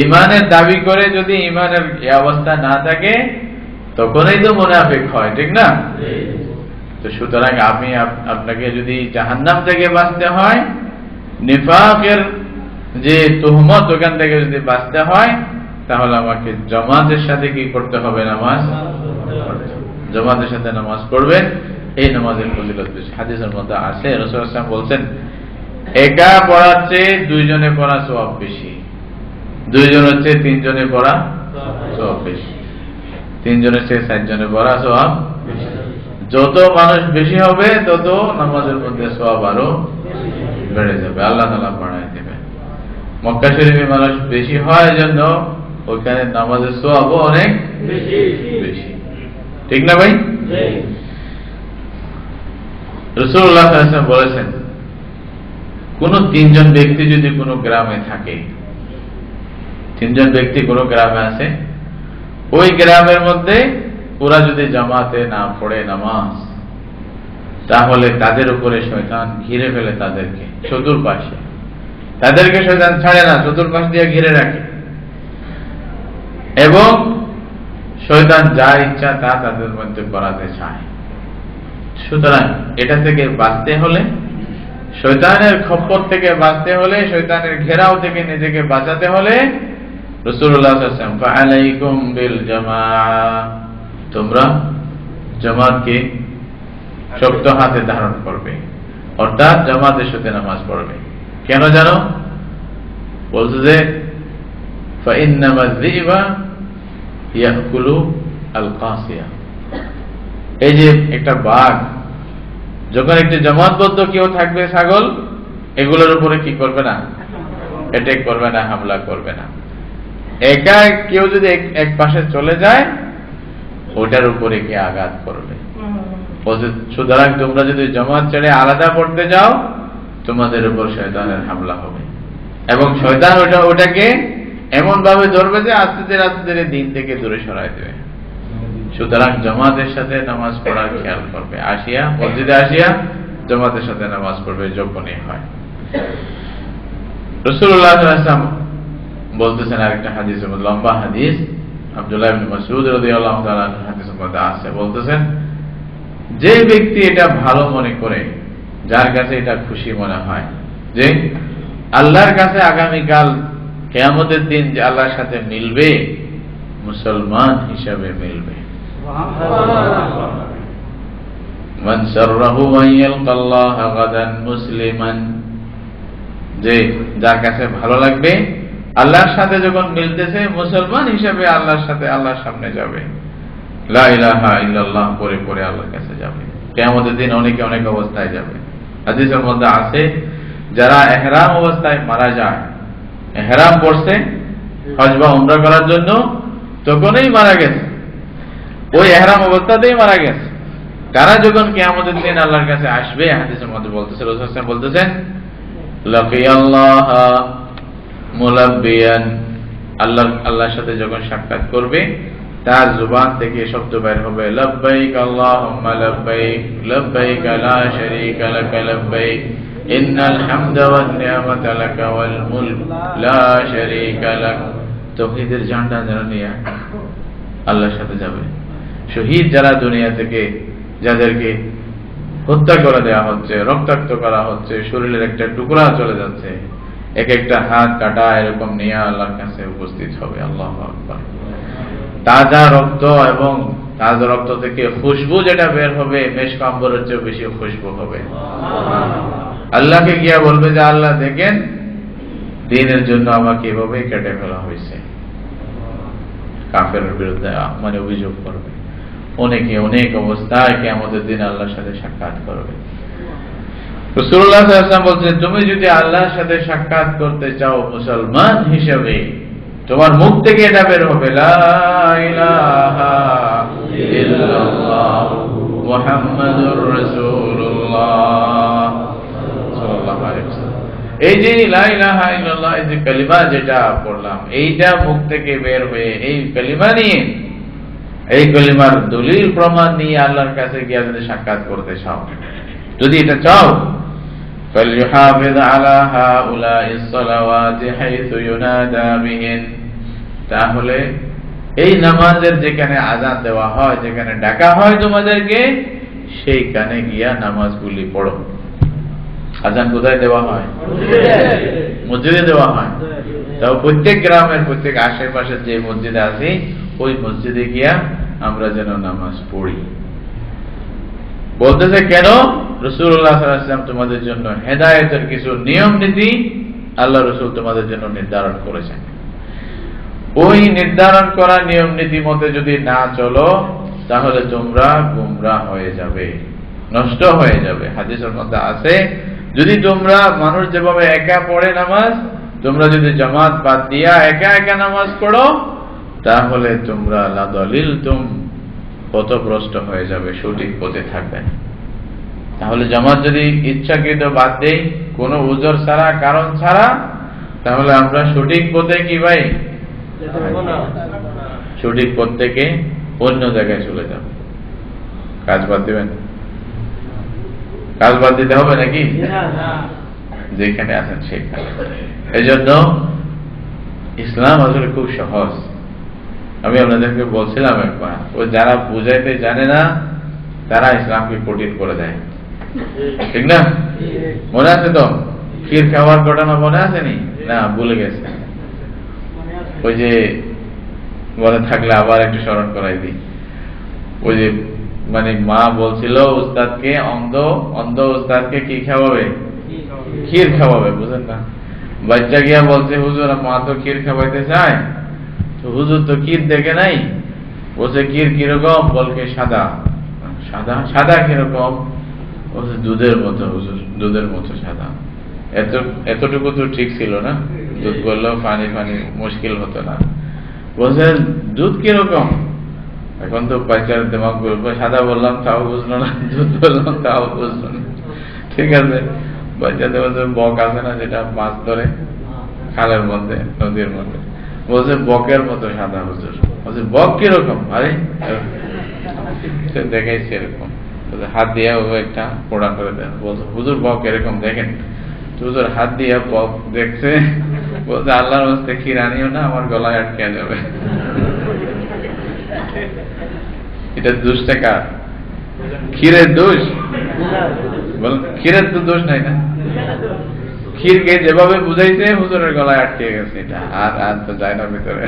ঈমানের দাবি করে যদি ঈমানের এই অবস্থা না থাকে তখনই তো মুনাফিক হয়, ঠিক না? তো সুতরাং আমি আপনাকে যদি জাহান্নাম থেকে বাঁচতে হয়, নিফাকের যে তুহমত ওখান থেকে যদি বাঁচতে হয়, তাহলে আমাকে জামাতের সাথে কি করতে হবে? নামাজ। জামাতের সাথে নামাজ পড়বেন, এই নামাজের ফজিলত বেশি। হাদিসের মধ্যে আছে রাসূলুল্লাহ সাল্লাল্লাহু আলাইহি ওয়াসাল্লাম বলছেন একা পড়ার চেয়ে দুইজনে পড়া সওয়াব বেশি, দুইজন হচ্ছে তিনজনে পড়া সওয়াব বেশি, তিনজনের চেয়ে চারজনে পড়া সওয়াব বেশি। যত মানুষ বেশি হবে তত নামাজের মধ্যে সওয়াব আরো বেড়ে যাবে, আল্লাহ তাআলা বাড়ায় দেবে। মক্কা শরীফে মানুষ বেশি হয় জন্য ওখানে নামাজের সওয়াবও অনেক বেশি, ঠিক না ভাই? রাসূলুল্লাহ সাল্লাল্লাহু আলাইহি ওয়াসাল্লাম বলেছেন, কোন তিনজন ব্যক্তি যদি কোন গ্রামে থাকে, তিনজন ব্যক্তি কোন গ্রামে আছে, ওই গ্রামের মধ্যে ওরা যদি জামাতে না পড়ে নামাজ, তাহলে তাদের উপরে শয়তান ঘিরে ফেলে, তাদেরকে চতুর্পাশে, তাদেরকে শয়তান ছাড়ে না, চতুর্পাশ দিয়ে ঘিরে রাখে এবং শয়তান যা ইচ্ছা তা তাদের মধ্যে করাতে চায়। সুতরাং এটা থেকে বাঁচতে হলে, শয়তানের খপ্পর থেকে বাঁচতে হলে, শয়তানের ঘেরাও থেকে নিজেকে বাঁচাতে হলে রাসূলুল্লাহ সাল্লাল্লাহু আলাইহি ওয়াসাল্লাম ফাআলাইকুম বিল জামাআহ, তোমরা জামাতকে শক্ত হাতে ধারণ করবে, অর্থাৎ জামাতের সাথে নামাজ পড়বে। কেন জানো? বলছে যে ফাইন্নামা যিবা ইয়াকুলু আল কাসিয়া, এই যে একটা বাঘ যখন একটি জামাতবদ্ধ কেউ থাকবে, ছাগল এগুলোর উপরে কি করবে না? অ্যাটাক করবে না, হামলা করবে না। একা কেউ যদি এক পাশে চলে যায়, ওটার উপরে কি আঘাত করবে। সুতরাং তোমরা যদি জামাত ছেড়ে আলাদা পড়তে যাও, তোমাদের উপর শয়তানের হামলা হবে এবং শয়তান ওটাকে এমন ভাবে ধরবে যে আস্তে ধীরে আস্তে ধীরে দিন থেকে দূরে সরাই দেবে। সুতরাং জামাতের সাথে নামাজ পড়ার খেয়াল করবে, আসিয়া মসজিদে আসিয়া জামাতের সাথে নামাজ পড়বে যখনই হয়। রাসূলুল্লাহ সাল্লাল্লাহু আলাইহি ওয়াসাল্লাম বলতেছেন আরেকটা হাদিসের মধ্যে, লম্বা হাদিস, আব্দুল্লাহ ইবনে মাসউদ রাদিয়াল্লাহু তাআলা হাদিসের মধ্যে আছে, বলতেছেন যে ব্যক্তি এটা ভালো মনে করে, যার কাছে এটা খুশি মনে হয় যে আল্লাহর কাছে আগামীকাল কিয়ামতের দিন যে আল্লাহর সাথে মিলবে, মুসলমান হিসাবে মিলবে। মান সাররাহু আন ইয়ালকাল্লাহ গাদান মুসলিমান, যে যার কাছে ভালো লাগবে আল্লাহর সাথে যখন মিলতেছে, মুসলমান হিসাবে আল্লাহর সাথে আল্লাহর সামনে যাবে, লা ইলাহা ইল্লাল্লাহ পরে পরে আল্লাহর কাছে যাবে। কিয়ামতের দিন অনেকে অনেক অবস্থায় যাবে। হাদিসের মধ্যে আছে, যারা ইহরাম অবস্থায় মারা যায়, ইহরাম পড়ছে হজ বা উমরা করার জন্য, তখনই মারা গেছে, ওই ইহরাম অবস্থাতেই মারা গেছে, তারা যখন কিয়ামতের দিন আল্লাহর কাছে আসবে, হাদিসের মধ্যে বলতেছে, রাসূল সাল্লাল্লাহু আলাইহি ওয়াসাল্লাম বলতেছেন, লাকিয়াল্লাহ মুলাব্বিয়ান, আল্লাহর সাথে যখন সাক্ষাৎ করবে, তার জবান থেকে শব্দ বের হবে, লাব্বাইক আল্লাহুম্মা লাব্বাইক, লাব্বাইক লা শারীকা লাক লাব্বাইক, ইন্নাল হামদা ওয়ান নি'মাতা লাক ওয়াল মুলক লা শারীকা লাক। তাওহীদের ঝান্ডা যারা নিয়ে আল্লাহর সাথে যাবে, শহীদ যারা দুনিয়া থেকে, যাদেরকে হত্যা করে দেওয়া হচ্ছে, রক্তাক্ত করা হচ্ছে, শরীরের একটা টুকরা চলে যাচ্ছে, এক একটা হাত কাটা, এরকম নিয়ে আল্লাহর কাছে উপস্থিত হবে। আল্লাহু আকবার। তাজা রক্ত এবং তাজা রক্ত থেকে খুশবু যেটা বের হবে, মেশক আম্বরের চেয়ে বেশি খুশবু হবে। আল্লাহকে গিয়া বলবে যে আল্লাহ দেখেন, দ্বীনের জন্য আমাকে এভাবে কেটে ফেলা হয়েছে। কাফেরের বিরুদ্ধে মানে অভিযোগ করবে। অনেকে অনেক অবস্থায় কিয়ামতের দিন আল্লাহর সাথে সাক্ষাৎ করবে। রাসূলুল্লাহ সাল্লাল্লাহু আলাইহি ওয়াসাল্লাম বলছেন, তুমি যদি আল্লাহর সাথে সাক্ষাৎ করতে চাও মুসলমান হিসেবে, তোমার মুখ থেকে এটা বের হবে, লা ইলাহা ইল্লাল্লাহ মুহাম্মাদুর রাসূলুল্লাহ সাল্লাল্লাহু আলাইহি ওয়াসাল্লাম। এই যে লা ইলাহা ইল্লাল্লাহ, এই যে কালিমা যেটা পড়লাম, এইটা মুখ থেকে বের হয়ে এই কালিমা নিয়ে, এই কালিমার দলিল প্রমাণ নিয়ে আল্লাহর কাছে গিয়ে যদি সাক্ষাৎ করতে চাও, যদি এটা চাও, ফালইহাফিজ আলা হাউলাইস সালাওয়াতি হাইসু ইউনাদা বিহিন, তাহলে এই নামাজের যেখানে আযান দেওয়া হয়, যেখানে ডাকা হয় তোমাদেরকে, সেইখানে গিয়া নামাজগুলি পড়ো। আযান কোথায় দেওয়া হয়? মসজিদে দেওয়া হয়। তাও প্রত্যেক গ্রামের, প্রত্যেক আশেপাশে যে মসজিদে আছে, ওই মসজিদে গিয়া আমরা যেন নামাজ পড়ি। বলতেছে কেন? রাসূলুল্লাহ সাল্লাল্লাহু আলাইহি ওয়াসাল্লাম তোমাদের জন্য হেদায়েতের কিছু নিয়ম নীতি আল্লাহ রাসূল তোমাদের জন্য নির্ধারণ করেছেন। ওই নির্ধারণ করা নিয়ম নীতি মতে যদি না চলো তাহলে তোমরা গোমরাহ হয়ে যাবে, নষ্ট হয়ে যাবে। হাদিসের মধ্যে আছে, যদি তোমরা মানুষ যেভাবে একা পড়ে নামাজ, তোমরা যদি জামাত বাদ দিয়া একা একা নামাজ পড়ো তাহলে তোমরা লাদালিলতুম, পথভ্রষ্ট হয়ে যাবে, সঠিক পথে থাকবে না। তাহলে জামাত যদি ইচ্ছাকৃত বাদ দেই কোনো উযর ছাড়া, কারণ ছাড়া, তাহলে আমরা সঠিক পথে কি ভাই, সঠিক পথ থেকে অন্য জায়গায় চলে যাব। কাজ বাদ দিবেন? কাজ বাদ দিতে হবে নাকি? যেখানে আছেন সেখানে। এই জন্য ইসলাম আসলে খুব সহজ। আমি আপনাদেরকে বলছিলাম একবার, ওই যারা বুঝাইতে জানে না তারা ইসলামকে কঠিন করে দেয়, ঠিক না? মনে আছে তো ক্ষীর খাওয়ার ঘটনা মনে আছে নি? না, ভুলে গেছে। ওই যে মনে থাকলে আবার একটু স্মরণ করাই দিই। ওই যে মানে মা বলছিল উস্তাদকে, অন্ধ উস্তাদকে কি খাওয়াবে? ক্ষীর খাওয়াবে, বুঝেন না? বাচ্চা গিয়া বলছে, হুজুর মা তো ক্ষীর খাওয়াইতে চায়, তো হুজুর তো ক্ষীর দেখে নাই। বলছে ক্ষীর কিরকম? বলকে সাদা। সাদা? সাদা কিরকম? বলছে দুধের মতো হুজুর, দুধের মতো সাদা। এতটুকু তো ঠিক ছিল না, দুধ বললেও পানি পানি মুশকিল হতো না। বলছে দুধ কিরকম? এখন তো বাচ্চার দিমাগ বলবো, সাদা বললাম তাও বুঝলো না, দুধ বললাম তাও বুঝলো না। ঠিক আছে, বাচ্চাদের বলছে বক আছে না, যেটা মাছ ধরে খালের মধ্যে, নদীর মধ্যে, বলছে বকের মতো সাদা হুজুর। বলছে বক কিরকম? আরে দেখাইছে এরকম, হাত দিয়ে একটা পোড়া করে দেন। বলছে হুজুর বক এরকম দেখেন। হুজুর হাত দিয়ে বক দেখছে, বলছে আল্লাহর রাস্তে ক্ষীর আনিও না, আমার গলায় আটকে যাবে। এটা দোষটা কার? ক্ষীরের দোষ? বল, ক্ষীরের তো দোষ নাই না। ক্ষীরকে যেভাবে বুঝাইছে হুজুরের গলায় আটকে গেছে, এটা আর তো যায় না ভিতরে।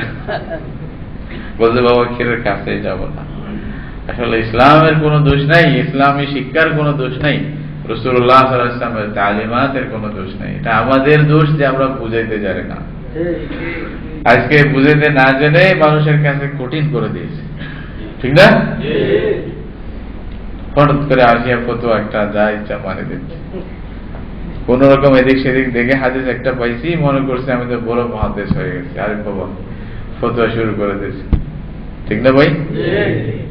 বলছে বাবা ক্ষীরের কাছেই যাব না। আসলে ইসলামের কোনো দোষ নাই, ইসলামী শিক্ষার কোনো দোষ নাই, রাসূলুল্লাহ সাল্লাল্লাহু আলাইহি ওয়াসাল্লামের তালিমাতের কোনো দোষ নাই। এটা আমাদের দোষ যে আমরা বুঝাইতে জানি না। আজকে বুঝাইতে না জেনে মানুষের কাছে কঠিন করে দিয়েছে, ঠিক না? হঠাৎ করে আসিয়া ফতোয়া একটা যা ইচ্ছা মানে দিচ্ছে, কোন রকম এদিক সেদিক দেখে হাদিস একটা পাইছি, মনে করছে আমি তো বড় মহাদেশ হয়ে গেছে, আরে বাবা ফতোয়া শুরু করে দিয়েছে, ঠিক না ভাই?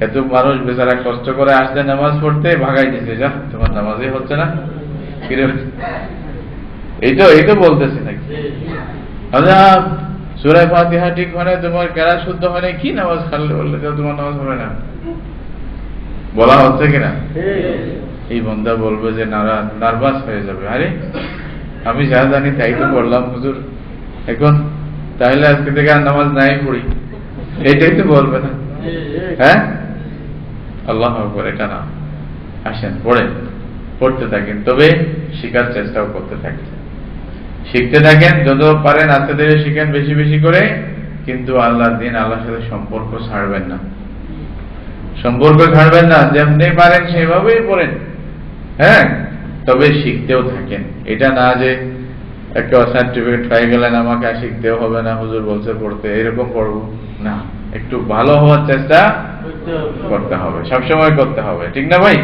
এত মানুষ বেচারা কষ্ট করে আসতে নামাজ পড়তে, ভাগাই দিচ্ছে, যা তোমার নামাজই হচ্ছে না। এই তো বলতেছে নাকি সূরা ফাতিহা ঠিক হয় না, তোমার কেরাত শুদ্ধ হয় না, কি নামাজ খালি বললে তোমার নামাজ হবে না, বলা হচ্ছে কিনা? এই বন্দা বলবে যে নার্ভাস হয়ে যাবে, আরে আমি যা জানি তাই তো পড়লাম হুজুর, এখন তাহলে আজকে থেকে আর নামাজ নাই পড়ি, এইটাই তো বলবে না? হ্যাঁ, আল্লাহু আকবার। এটা না, আসেন পড়তে থাকেন, তবে শিখার চেষ্টাও করতে থাকেন, শিখতে থাকেন, যত পারেন আস্তে ধীরে শিখেন, বেশি বেশি করে, কিন্তু আল্লাহর দিন, আল্লাহর সাথে সম্পর্ক ছাড়বেন না, সম্পর্ক ছাড়বেন না, যেমনি পারেন সেভাবেই পড়েন, হ্যাঁ, তবে শিখতেও থাকেন। এটা না যে একটা সার্টিফিকেট পেয়ে গেলেন আমাকে আর শিখতেও হবে না, হুজুর বলছে পড়তে, এরকম পড়বো না, একটু ভালো হওয়ার চেষ্টা করতে হবে, সবসময় করতে হবে, ঠিক না ভাই?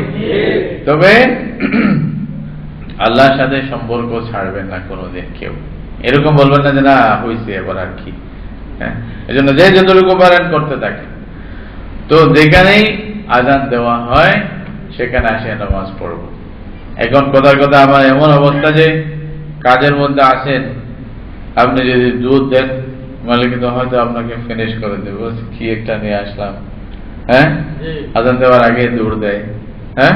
তবে আল্লাহর সাথে সম্পর্ক ছাড়বেন না কোনোদিন কেউ, এরকম বলবেন না যে না হয়েছে এবার আর কি। হ্যাঁ, এই জন্য যে যতটুকু পারেন করতে থাকেন। তো যেখানেই আযান দেওয়া হয় সেখানে আসে নামাজ পড়ব। এখন কথার কথা আমার এমন অবস্থা যে কাজের মধ্যে আসেন, আপনি যদি দুধ দেন মালিক তো হয়তো আপনাকে ফিনিশ করে দেবো, কি একটা নিয়ে আসলাম, হ্যাঁ, আযান দেওয়ার আগে দৌড় দেয়। হ্যাঁ,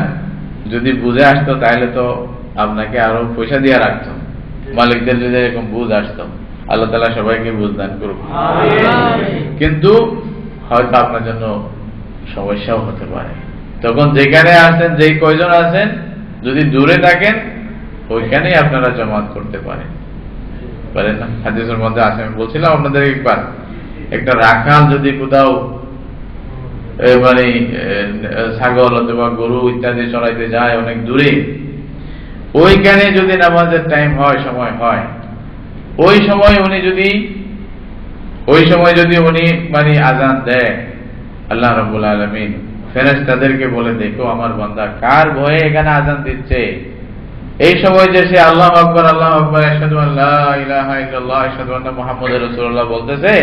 যদি বুঝে আসতো তাহলে তো আপনাকে আরো পয়সা দিয়ে রাখতো, মালিকদের যদি এরকম বুঝ আসতো, আল্লাহ তাআলা সবাইকে বুঝ দান করুক। কিন্তু হয়তো আপনার জন্য সমস্যাও হতে পারে। তখন যেখানে আছেন, যেই কয়জন আছেন, যদি দূরে থাকেন ওইখানেই আপনারা জামাত করতে পারেন না? হাদিসের মধ্যে আছে, আমি বলছিলাম আপনাদের একবার, একটা রাখাল যদি কোথাও মানে ছাগল অথবা গরু ইত্যাদি চড়াইতে যায় অনেক দূরে, ওইখানে যদি নামাজের টাইম হয়, সময় হয়, ওই সময় উনি মানে আজান দেয়, আল্লাহ রাব্বুল আলামিন ফেরেশতাদেরকে বলে, দেখো আমার বান্দা কার ভয়ে এখানে আজান দিচ্ছে। এই সময় যে সে আল্লাহু আকবার আল্লাহু আকবার আশহাদু আল্লা ইলাহা ইল্লাল্লাহ আশহাদু আন্না মুহাম্মাদুর রাসূলুল্লাহ বলতেছে,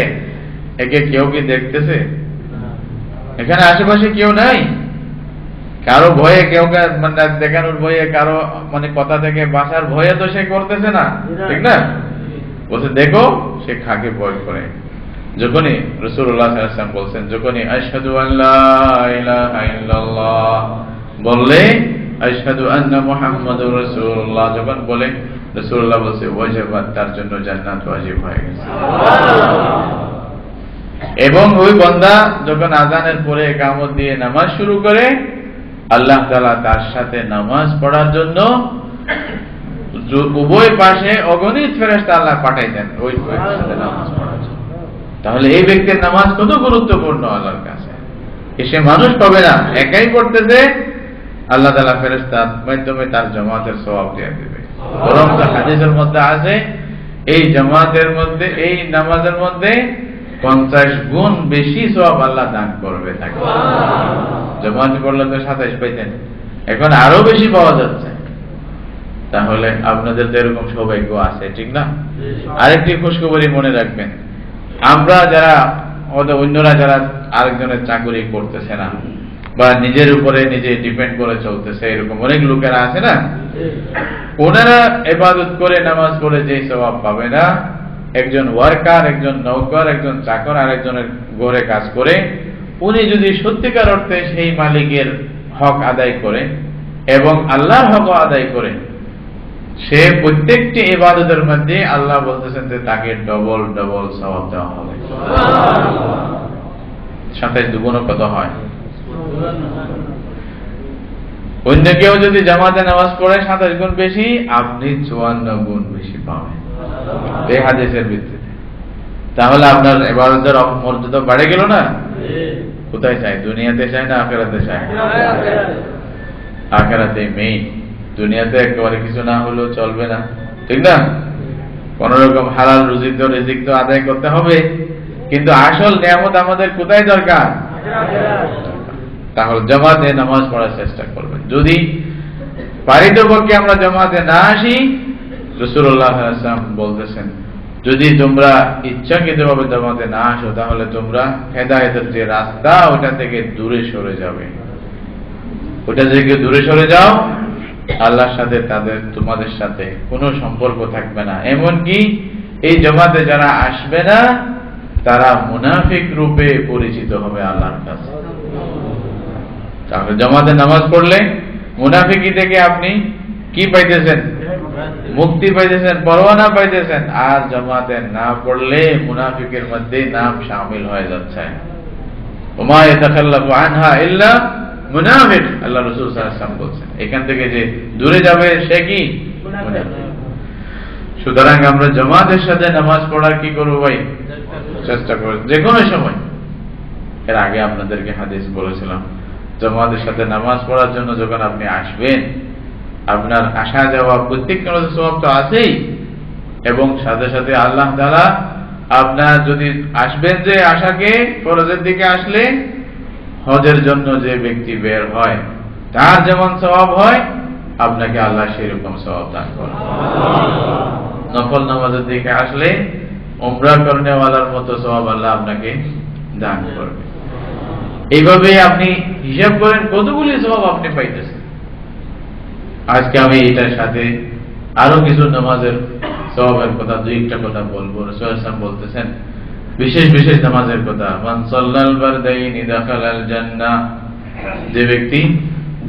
একে কেউ কি দেখতেছে? এখানে আশেপাশে কেউ নাই, কারো ভয়ে, কেউ মানে দেখানোর ভয়ে, কারো মানে কথা থেকে বাঁচার ভয়ে তো সে করতেছে না, ঠিক না? বলছে দেখো সে কাকে ভয় করে। যখনই রাসূলুল্লাহ সাল্লাল্লাহু আলাইহি ওয়াসাল্লাম বলছেন, যখনই আশহাদু আল্লা ইলাহা ইল্লাল্লাহ বললে, আশহাদু আন্না মুহাম্মাদুর রাসূলুল্লাহ যখন বলে, রাসূলুল্লাহ বলছে ওয়াজিবাত, তার জন্য জান্নাত ওয়াজিব হয়ে গেছে। এবং ওই বান্দা যখন আজানের পরে ইকামত দিয়ে নামাজ শুরু করে, আল্লাহ তাআলা তার সাথে নামাজ পড়ার জন্য উভয় পাশে অগণিত ফেরেশতা আল্লাহ পাঠাই দেন ওই ব্যক্তির সাথে নামাজ পড়ার জন্য। তাহলে এই ব্যক্তির নামাজ কত গুরুত্বপূর্ণ আল্লাহর কাছে। সে মানুষ পাবে না, একাই পড়তেছে, আল্লাহ তাআলা ফেরেশতার মাধ্যমে তার জামাতের সওয়াব দিয়ে দিবে। বরং হাদিসের মধ্যে আছে, এই জামাতের মধ্যে, এই নামাজের মধ্যে 50 গুণ বেশি সওয়াব আল্লাহ দান করবে তাকে। জামাত পড়লে তো 27 পাইতেন, এখন আরো বেশি পাওয়া যাচ্ছে। তাহলে আপনাদের তো এরকম সৌভাগ্য আছে, ঠিক না? আরেকটি খুশখবরি মনে রাখবেন, আমরা যারা, অন্যরা যারা আরেকজনের চাকরি করতেছে না বা নিজের উপরে নিজে ডিপেন্ড করে চলতেছে, এরকম অনেক লোকেরা আছে না, ওনারা ইবাদত করে নামাজ পড়ে যে সওয়াব পাবে না, একজন ওয়ার্কার, একজন নৌকর, একজন চাকর আরেকজনের ঘরে কাজ করে, উনি যদি সত্যিকার অর্থে সেই মালিকের হক আদায় করে এবং আল্লাহর হক আদায় করে, সে প্রত্যেকটি ইবাদতের মধ্যে আল্লাহ বলতেছেন যে তাকে ডবল ডবল সওয়াব দেওয়া হবে। 27 দুগুণ কত হয়? অন্য কেউ যদি জামাতে নামাজ পড়ে 27 গুণ বেশি, আপনি 54 গুণ বেশি পাবেন এই হাদিসের ভিত্তিতে। তাহলে আপনার ইবাদতের মর্যাদা বেড়ে গেল না? কোথায় চাই? দুনিয়াতে চাই না আখিরাতে চাই? আখিরাতে মেইন। দুনিয়াতে একেবারে কিছু না হলেও চলবে না, ঠিক না? কোন রকম হালাল রিজিক তো আদায় করতে হবে, কিন্তু আসল নিয়ামত আমাদের কোথায় দরকার? তাহলে জামাতে নামাজ পড়ার চেষ্টা করবেন। যদি পারিতপক্ষে আমরা জামাতে না আসি, রাসূলুল্লাহ সাল্লাল্লাহু আলাইহি ওয়াসাল্লাম বলতেছেন, যদি তোমরা ইচ্ছাকৃতভাবে জামাতে না আসো, তাহলে তোমরা হেদায়েতের যে রাস্তা, ওটা থেকে দূরে সরে যাবে। ওটা থেকে দূরে সরে যাও, আল্লাহর সাথে তোমাদের সাথে কোনো সম্পর্ক থাকবে না। এমনকি এই জামাতে যারা আসবে না, তারা মুনাফিক রূপে পরিচিত হবে আল্লাহর কাছে। তাহলে জামাতে নামাজ পড়লে মুনাফিকি থেকে আপনি কি পাইতেছেন? মুক্তি পাইতেছেন, পরোয়ানা পাইতেছেন। আর জামাতে না পড়লে মুনাফিকের মধ্যে নাম শামিল হয়ে যাচ্ছে। ওমা ইয়াতাখাল্লাফু আনহা ইল্লা মুনাফিক, আল্লাহ রাসূল সাল্লাল্লাহু আলাইহি ওয়াসাল্লাম বলেন। এখান থেকে যে দূরে যাবে সে কি? মুনাফিক। সুতরাং আমরা জামাতের সাথে নামাজ পড়ার কি করব ভাই? চেষ্টা করব যে কোনো সময়। এর আগে আপনাদেরকে হাদিস বলেছিলাম, জামাতের সাথে নামাজ পড়ার জন্য যখন আপনি আসবেন, আপনার আসা যাওয়া প্রত্যেকটা সওয়াব তো আছেই, এবং সাথে সাথে আল্লাহ তাআলা আপনার যদি আসবেন যে আশাকে, ফরজের দিকে আসলে হজের জন্য যে ব্যক্তি বের হয় তার যেমন সওয়াব হয়, আপনাকে আল্লাহ সেরকম সওয়াব দান করবে। নফল নামাজের দিকে আসলে উমরা করনেওয়ালার মতো সওয়াব আল্লাহ আপনাকে দান করবে। এইভাবে আপনি হিসাব করেন কতগুলি সওয়াব আপনি পাইতেছেন। আজকে আমি এটার সাথে আরো কিছু নামাজের সওয়াবের কথা, দুইটা কথা বলবো। রাসূল সাল্লাল্লাহু আলাইহি ওয়াসাল্লাম বলতেছেন বিশেষ বিশেষ নামাজের কথা। মান সাল্লাল বারদাইনি দাখালাল জান্নাহ, যে ব্যক্তি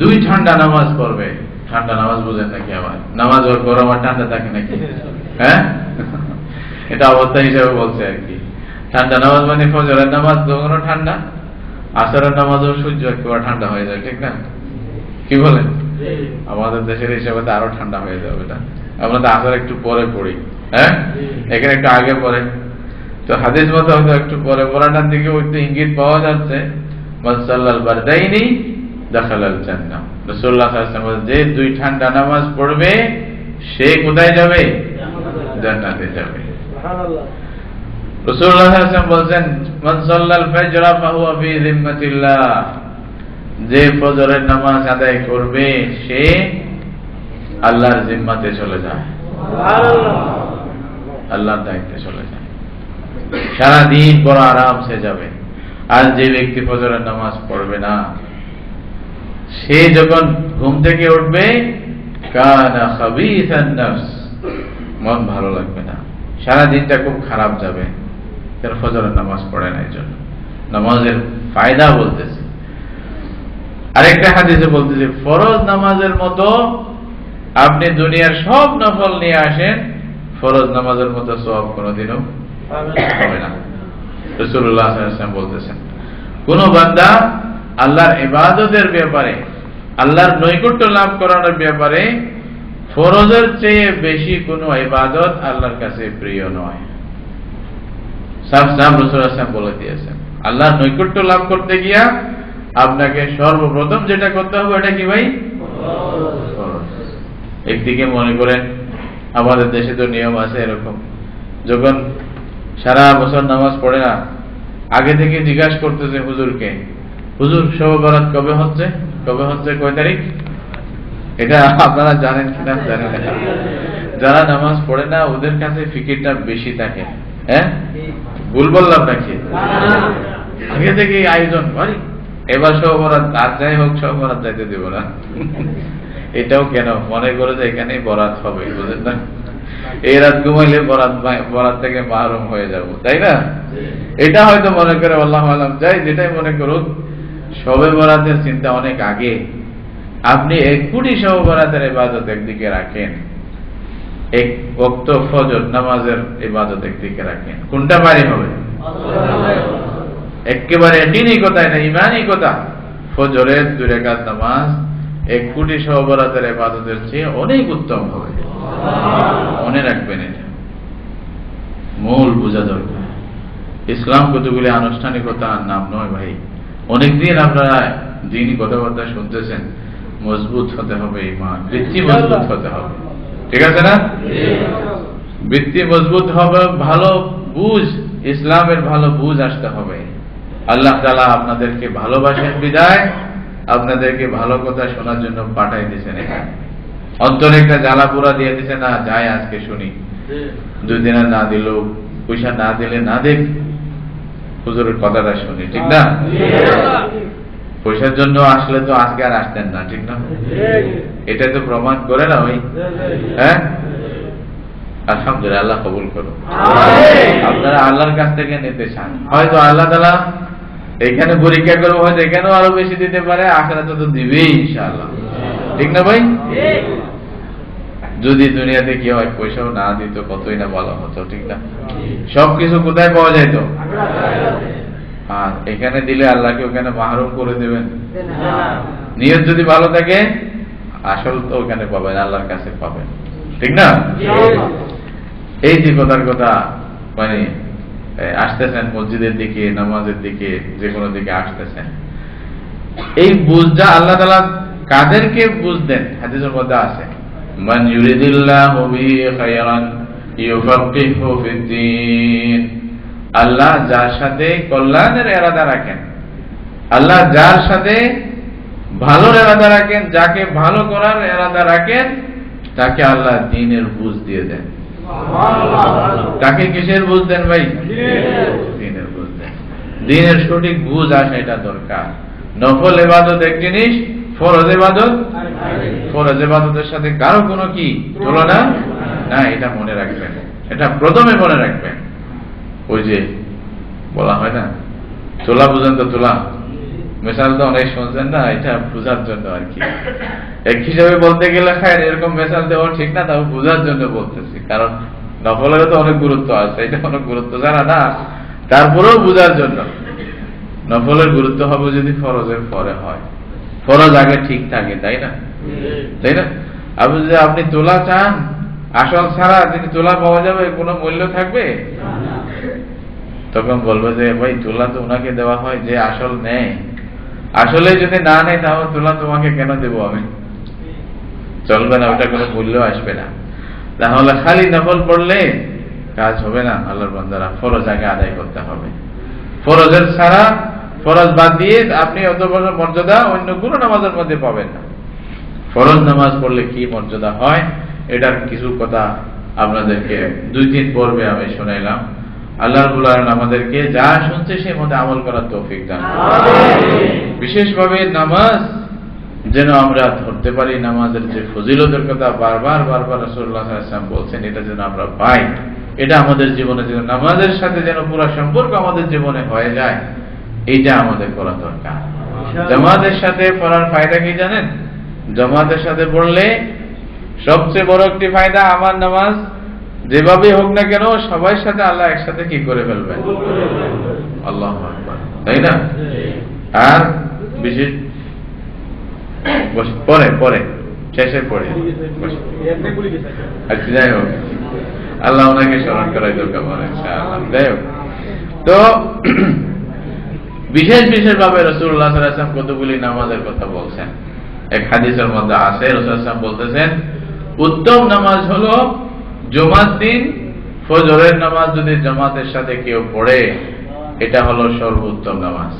2 ঠান্ডা নামাজ পড়বে। ঠান্ডা নামাজ বুঝেন নাকি? আবার নামাজ ওর গরম আর ঠান্ডা থাকে নাকি? হ্যাঁ, এটা অবস্থা হিসাবে বলছে আর কি। ঠান্ডা নামাজ মানে ফজরের নামাজ তখনও ঠান্ডা, আসরের নামাজও সূর্য একেবারে ঠান্ডা হয়ে যায়, ঠিক না? কি বলেন? আমাদের দেশের হিসাবে তো আরো ঠান্ডা হয়ে যাবে। এটা আমরা তো আসর একটু পরে পড়ি, হ্যাঁ, এখানে একটু আগে পরে। তো হাদিস মতো হয়তো একটু পরে পড়াটার দিকে ওই তো ইঙ্গিত পাওয়া যাচ্ছে। মান সাল্লাল বারদাইনি দাখালাল জান্নাহ। রাসূলুল্লাহ সাল্লাল্লাহু আলাইহি ওয়াসাল্লাম বলেন, যে 2 ঠান্ডা নামাজ পড়বে সে কোথায় যাবে? জান্নাতে যাবে। সুবহানাল্লাহ। রাসূলুল্লাহ সাল্লাল্লাহু আলাইহি ওয়াসাল্লাম বলেন, মান সাল্লাল ফাজরা ফাহুয়া ফি যিম্মাতিল্লাহ, যে ফজরের নামাজ আদায় করবে সে আল্লাহর জিম্মাতে চলে যায়, আল্লাহর দায়িত্বে চলে যায়, সারাদিন বড় আরামসে যাবে। আর যে ব্যক্তি ফজরের নামাজ পড়বে না, সে যখন ঘুম থেকে উঠবে কানা খাবিসান নাফস, মন ভালো লাগবে না, সারা দিনটা খুব খারাপ যাবে। কারণ ফজরের নামাজ পড়ে না, এই জন্য নামাজের ফায়দা বলতেছে। আরেকটা হাদিসে বলতেছে, ফরজ নামাজের মতো আপনি দুনিয়ার সব নফল নিয়ে আসেন, ফরজ নামাজের মতো সওয়াব কোনোদিনও হবে না। রাসূলুল্লাহ সাল্লাল্লাহু আলাইহি ওয়াসাল্লাম বলতেছেন, কোন বান্দা আল্লাহর ইবাদতের ব্যাপারে, আল্লাহর নৈকট্য লাভ করানোর ব্যাপারে ফরজের চেয়ে বেশি কোনো ইবাদত আল্লাহর কাছে প্রিয় নয়। সাফ সাফ রাসূলুল্লাহ সাল্লাল্লাহু আলাইহি ওয়াসাল্লাম বলে দিয়েছেন, আল্লাহর নৈকট্য লাভ করতে গিয়া আপনাকে সর্বপ্রথম যেটা করতে হবে এটা কি ভাই? ফরজ। একদিকে মনে করেন আমাদের দেশে তো নিয়ম আছে এরকম, যখন সারা বছর নামাজ পড়ে না, আগে থেকে জিজ্ঞাসা করতেছে হুজুরকে, হুজুর শবে বরাত কবে হচ্ছে, কবে হচ্ছে, কয় তারিখ? এটা আপনারা জানেন কিনা জানেন না। যারা নামাজ পড়ে না ওদের কাছে ফিকিরটা বেশি থাকে। হ্যাঁ, ভুল বললাম নাকি? আগে থেকে আয়োজন ভাই, এবার শবে বরাত, আর যাই হোক শবে বরাত যাইতে দেব না। এটাও কেন মনে করে যে এখানেই বরাত হবে, বুঝলেন না? এই রাত ঘুমাইলে বরাত থেকে মাহরুম হয়ে যাব, তাই না? এটা হয়তো মনে করে আল্লাহু আলাম, যাই যেটাই মনে করুক, শবে বরাতের চিন্তা অনেক আগে। আপনি 1 কোটি শবে বরাতের ইবাদত একদিকে রাখেন, 1 ওয়াক্ত ফজর নামাজের ইবাদত একদিকে রাখেন, কোনটা ভারী হবে? একেবারে ইমানি কথা, এটা ইমানি কথা। ফজরের 2 রাকাত নামাজ 1 কোটি শবে বরাতের ইবাদতের চেয়ে অনেক উত্তম হবে। মনে রাখবেন, এটা মূল বোঝা দরকার। ইসলাম কতগুলি আনুষ্ঠানিকতার নাম নয় ভাই। অনেকদিন আপনারা দিনই কথাবার্তা শুনতেছেন, মজবুত হতে হবে ঈমান, ভিত্তি মজবুত হতে হবে, ঠিক আছে না? ভিত্তি মজবুত হবে, ভালো বুঝ, ইসলামের ভালো বুঝ আসতে হবে। আল্লাহ তাআলা আপনাদেরকে ভালোবাসেন বিদায় আপনাদেরকে ভালো কথা শোনার জন্য পাঠাই দিয়েছেন। এখানে অন্তরে একটা জ্বালা পোড়া দিয়ে দিছে, না যাই আজকে শুনি, 2 দিন না দিল, পয়সা না দিলে না দেখ, হুজুরের কথাটা শুনি, ঠিক না? পয়সার জন্য আসলে তো আজকে আর আসতেন না, ঠিক না? এটা তো প্রমাণ করে না ভাই। হ্যাঁ, আলহামদুলিল্লাহ, আল্লাহ কবুল করো। আপনারা আল্লাহর কাছ থেকে নিতে চান, হয়তো আল্লাহ তাআলা এখানে পরীক্ষা করবো, হয়তো এখানেও আরো বেশি দিতে পারে, আখিরাতে তো দিবেই ইনশাআল্লাহ, ঠিক না ভাই? যদি দুনিয়াতে কি হয়, পয়সাও না দিত কতই না ভালো হতো, ঠিক না? সবকিছু কোথায় পাওয়া যেত? আর এখানে দিলে আল্লাহকে ওখানে মাহরুম করে দেবেন। নিয়ত যদি ভালো থাকে আসল তো ওখানে পাবেন, আল্লাহর কাছে পাবেন, ঠিক না? এই যে কথার কথা, মানে আসতেছেন মসজিদের দিকে, নামাজের দিকে, যে কোনো দিকে আসতেছেন, এই বুঝটা আল্লাহ তাআলা কাদেরকে বুঝ দেন? হাদিসের মধ্যে আছে, মান ইউরিদিল্লাহু বিহি খায়রান ইউফাক্কিহু ফিদ্দীন। আল্লাহ যার সাথে কল্যাণের ইরাদা রাখেন, আল্লাহ যার সাথে ভালোর ইরাদা রাখেন, যাকে ভালো করার ইরাদা রাখেন, তাকে আল্লাহ দ্বীনের বুঝ দিয়ে দেন। তাকে কিসের বুঝ দেন ভাই? দ্বীনের বুঝ দেন। দ্বীনের সঠিক বুঝ আসা এটা দরকার। নফল ইবাদত এক জিনিস, ফরজ ইবাদতের সাথে কারো কোনো কি তুলনা না, এটা মনে রাখবেন, এটা প্রথমে মনে রাখবেন। ওই যে বলা হয় না, তোলা পর্যন্ত তোলা, মেশাল তো অনেক শুনছেন না, এটা বোঝার জন্য আর কি। এক হিসাবে বলতে গেলে খায় এরকম মেশাল দেওয়া ঠিক না, তাও বোঝার জন্য বলতেছি, কারণ নফলের তো অনেক গুরুত্ব আছে, এটা অনেক গুরুত্ব জানা না, তারপরেও বোঝার জন্য। নফলের গুরুত্ব হবে যদি ফরজের পরে হয়, ফরজ আগে ঠিক থাকে, তাই না? তাই না? আপনি যদি আপনি তোলা চান, আসল ছাড়া যদি তোলা পাওয়া যাবে, কোনো মূল্য থাকবে? তখন বলবো যে ভাই তোলা তো ওনাকে দেওয়া হয় যে আসল নেয়, আসলে যদি না নেই তাহলে তুলা তোমাকে কেন দেবো আমি? চলবে না, ওটা কোনো মূল্য আসবে না। তাহলে খালি নফল পড়লে কাজ হবে না। আল্লাহর বান্দারা ফরজ আগে আদায় করতে হবে। ফরজের ছাড়া, ফরজ বাদ দিয়ে আপনি অত বড় মর্যাদা অন্য কোনো নামাজের মধ্যে পাবেন না। ফরজ নামাজ পড়লে কি মর্যাদা হয় এটার কিছু কথা আপনাদেরকে 2-3 পর্বে আমি শোনাইলাম। আল্লাহ রাব্বুল আলামিন আমাদেরকে যা শুনছে সেই মধ্যে আমল করার তৌফিক দান করুন। বিশেষভাবে নামাজ যেন আমরা ধরতে পারি, নামাজের যে ফজিলতের কথা বারবার রাসূলুল্লাহ সাল্লাল্লাহু আলাইহি ওয়াসাল্লাম বলছেন, এটা যেন আমরা পাই, এটা আমাদের জীবনে যেন নামাজের সাথে যেন পুরো সম্পর্ক আমাদের জীবনে হয়ে যায়, এইটা আমাদের করা দরকার। জামাতের সাথে পড়ার ফায়দা কি জানেন? জামাতের সাথে পড়লে সবচেয়ে বড় একটি ফায়দা, আমার নামাজ যেভাবে হোক না কেন সবার সাথে আল্লাহ একসাথে কি করে ফেলবেন। আল্লাহু আকবার, তাই না? আর বিশেষ পরে শেষে পড়ে আচ্ছা, যাই হোক, আল্লাহ ওনাকে স্মরণ করাই দরকার বলে ইনশাআল্লাহ। যাই হোক, তো বিশেষ ভাবে রাসূলুল্লাহ সাল্লাল্লাহু আলাইহি ওয়াসাল্লাম কতগুলি নামাজের কথা বলছেন। এক হাদিসের মধ্যে আছে, রাসূলুল্লাহ সাল্লাল্লাহু আলাইহি ওয়াসাল্লাম বলতেছেন, উত্তম নামাজ হলো জুমার দিন ফজরের নামাজ যদি জামাতের সাথে কেউ পড়ে, এটা হলো সর্বোত্তম নামাজ।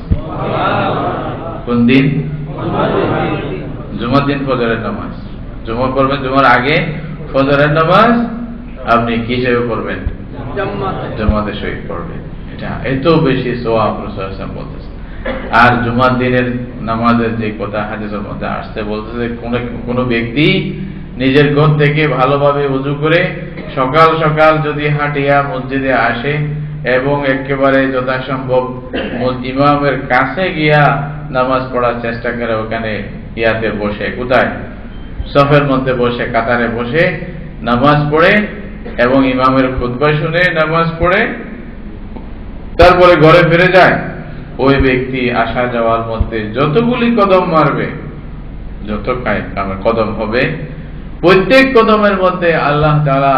কোন দিন? জুমার দিন ফজরের নামাজ। জুমা পড়বেন, জুমার আগে ফজরের নামাজ আপনি কি হিসেবে পড়বেন? জামাতের সহিত পড়বেন। এটা এত বেশি সওয়াব রাসূলুল্লাহ সাল্লাল্লাহু আলাইহি ওয়াসাল্লাম বলতেছেন। আর জুমার দিনের নামাজের যে কথা হাদিসের মধ্যে আসছে, বলতেছে কোন ব্যক্তি নিজের ঘর থেকে ভালোভাবে ওযু করে সকাল সকাল যদি হাঁটিয়া মসজিদে আসে এবং একেবারে যথাসম্ভব ইমামের কাছে গিয়া নামাজ পড়ার চেষ্টা করে, ওখানে ইয়াতে বসে, কোথায়? সফের মধ্যে বসে, কাতারে বসে নামাজ পড়ে এবং ইমামের খুতবা শুনে নামাজ পড়ে তারপরে ঘরে ফিরে যায়, ওই ব্যক্তি আসা যাওয়ার মধ্যে যতগুলি কদম মারবে, যত কদম হবে, প্রত্যেক কদমের মধ্যে আল্লাহ তাআলা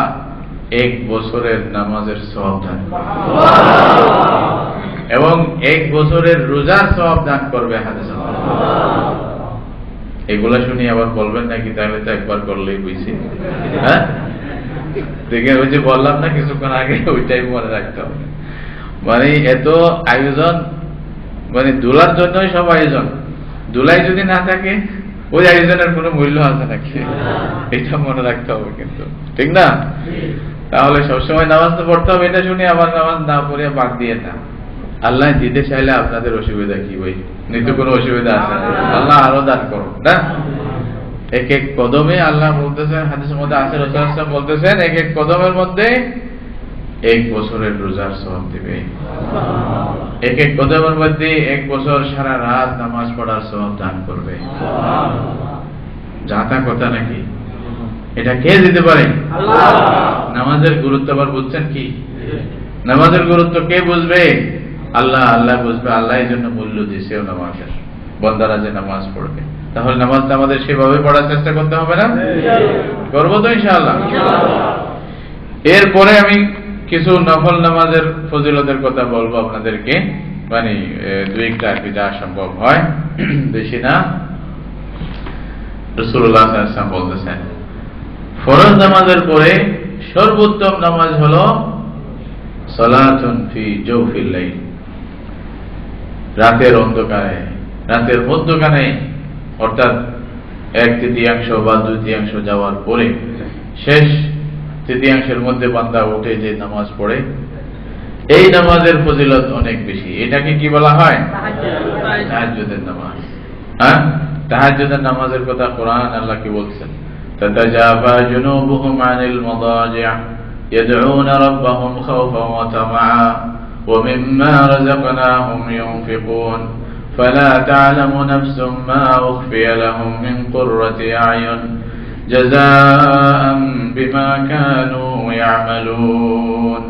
1 বছরের নামাজের সওয়াব দান এবং 1 বছরের রোজার সওয়াব দান করবে। হাদিসে এগুলা শুনি আবার বলবেন নাকি তাহলে তো একবার করলেই বুঝছি। হ্যাঁ, দেখে ওই যে বললাম না কিছুক্ষণ আগে, ওইটাই মনে রাখতে হবে। মানে এত আয়োজন, মানে দুলার জন্যই সব আয়োজন। দুলাই যদি না থাকে ওই আয়োজনের কোনো মূল্য আছে নাকি? এটা মনে রাখতে হবে কিন্তু, ঠিক না? তাহলে সবসময় নামাজ তো পড়তে হবে, এটা শুনে আবার নামাজ না পড়ে বাদ দিয়ে না। আল্লাহ দিতে চাইলে আপনাদের অসুবিধা কি? ভাই নিতে কোনো অসুবিধা আছে না? আল্লাহ আরো দান করুন না। এক এক কদমে আল্লাহ বলতেছেন, হাদিসের মধ্যে আছে, রাসূলুল্লাহ সাল্লাল্লাহু আলাইহি ওয়াসাল্লাম বলতেছেন, এক এক কদমের মধ্যে 1 বছরের রোজার সওয়াব দিবে। এক এক কদমের মধ্যে 1 বছর সারা রাত নামাজ পড়ার সওয়াব দান করবে। যাতা কথা নাকি? এটা কে দিতে পারে? আল্লাহ। নামাজের গুরুত্ব আবার বুঝছেন কি? নামাজের গুরুত্ব কে বুঝবে? আল্লাহ। আল্লাহ বুঝবে। আল্লাহ এই জন্য মূল্য দিয়েছেও নামাজের, বান্দারা যে নামাজ পড়বে। তাহলে নামাজটা আমাদের সেভাবে পড়ার চেষ্টা করতে হবে না? করবো তো ইনশাআল্লাহ। এরপরে আমি কিছু নফল নামাজের ফজিলতের কথা বলবো আপনাদেরকে, মানে 2-1টা আর কি, যা সম্ভব হয়, বেশি না। রাসূলুল্লাহ সাল্লাল্লাহু আলাইহি ওয়াসাল্লাম বলতেছেন, ফরজ নামাজের পরে সর্বোত্তম নামাজ হলো সালাতুন ফি জাওফিল লাইল, রাতের অন্ধকারে, রাতের মধ্যখানে, অর্থাৎ 1/3 বা 2/3 যাওয়ার পরে শেষ 1/3 মধ্যে বান্দা উঠে যে নামাজ পড়ে, এই নামাজের ফজিলত অনেক বেশি। এটাকে কি বলা হয়? তাহাজ্জুদের নামাজ। হ্যাঁ, তাহাজ্জুদের নামাজের কথা কোরআন আল্লাহ কি বলছেন? তাতাজাফা জুনুবুহুম আনিল মাদাজি' يدعون ربهم خوفا وطمعا ومما رزقناهم ينفقون فلا تعلم نفس ما أخفي لهم من قرة أعين جزاء بما كانوا يعملون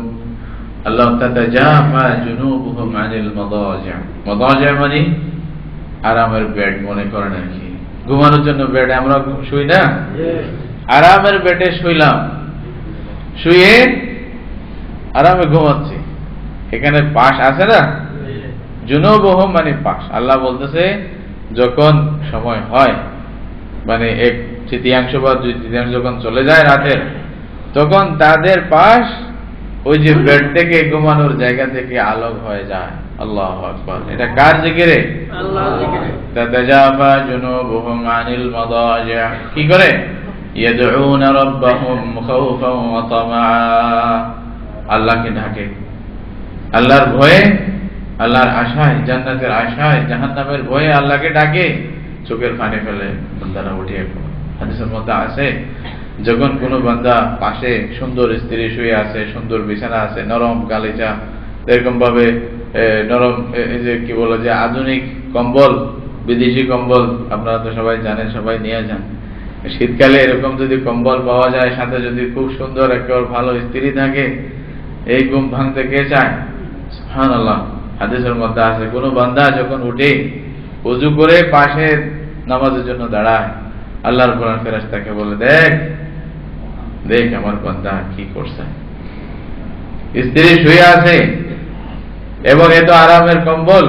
الله تتجافى جنوبهم عن المضاجع مضاجع মানে আরামের বেড মনে করেন আর কি, ঘুমানোর জন্য বেড আমরা শুই না, আরামের বেডে শুইলাম, শুয়ে আরামে ঘুমাচ্ছি, এখানে পাশ আছে না, জুনুবুহুম মানে পাশ। আল্লাহ বলতেছে যখন সময় হয়, মানে 1/3 বা 2/3 যখন চলে যায় রাতের, তখন তাদের পাশ ওই যে বেড থেকে ঘুমানোর জায়গা থেকে আলোক হয়ে যায়। আল্লাহু আকবার। এটা কার জিকিরে? আল্লাহর জিকিরে। তাতাজাফা জুনুবুহুম আনিল মাদাজি', কি করে? ইয়াদউনা রাব্বাহুম খাউফান ওয়া তামাআ, আল্লাহকে ডাকে, আল্লাহর ভয়ে, আল্লাহর আশায়, জান্নাতের আশায়, জাহান্নামের ভয়ে আল্লাহকে ডাকে, চোখের পানি ফেলে বান্দারা উঠিয়ে পড়ে। হাদিসের মধ্যে আছে, যখন কোন বান্দা পাশে সুন্দর স্ত্রী শুয়ে আছে, সুন্দর বিছানা আছে, নরম গালিচা, এরকম ভাবে নরম, এই যে কি বলে যে আধুনিক কম্বল, বিদেশি কম্বল আপনারা তো সবাই জানেন, সবাই নিয়ে যান। শীতকালে এরকম যদি কম্বল পাওয়া যায়, সাথে যদি খুব সুন্দর একেবারে ভালো স্ত্রী থাকে, এই ঘুম ভাঙতে কে চায়? সুবহানাল্লাহ। হাদিসের মধ্যে আছে, কোন বান্দা যখন উঠে ওযু করে পাশে নামাজের জন্য দাঁড়ায়, আল্লাহর কোরআন ফেরেশতাকে বলে, দেখ দেখ আমার বান্দা কি করছে। স্ত্রী শুয়ে আছে এবং এত আরামের কম্বল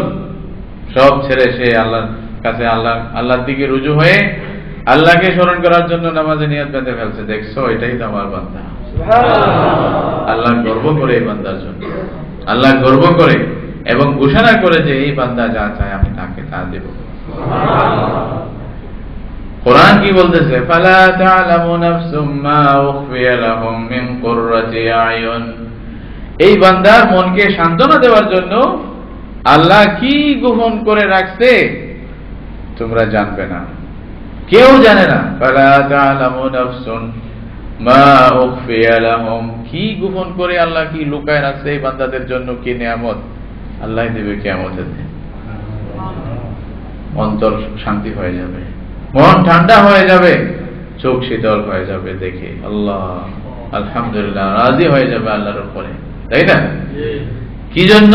সব ছেড়ে সে আল্লাহর কাছে, আল্লাহর দিকে রুজু হয়ে আল্লাহকে স্মরণ করার জন্য নামাজে নিয়ত বেঁধে ফেলছে। দেখছো, এটাই তো আমার বান্দা। আল্লাহ গর্ব করে এই বান্দার জন্য, আল্লাহ গর্ব করে এবং ঘোষণা করে যে এই বান্দা যা চায় আমি তাকে তা দেব। কোরআন কি বলতেছে? ফালা তা'লামু নাফসুম মা উখফিয়া লাহুম মিন কুররাতি আয়ুন, এই বান্দার মনকে সান্ত্বনা দেওয়ার জন্য আল্লাহ কি গোপন করে রাখছে তোমরা জানবে না, কেউ জানে না। ফালা তা'লামু নাফসুন মা উখফিয়া লাহুম, কি গোপন করে আল্লাহ কি লুকায় রাখছে এই বান্দাদের জন্য, কি নিয়ামত আল্লাহ দিবে কিয়ামতের দিন। অন্তর শান্তি হয়ে যাবে, মন ঠান্ডা হয়ে যাবে, চোখ শীতল হয়ে যাবে দেখে, আল্লাহ আলহামদুলিল্লাহ, রাজি হয়ে যাবে আল্লাহর উপরে, তাই না? কি জন্য?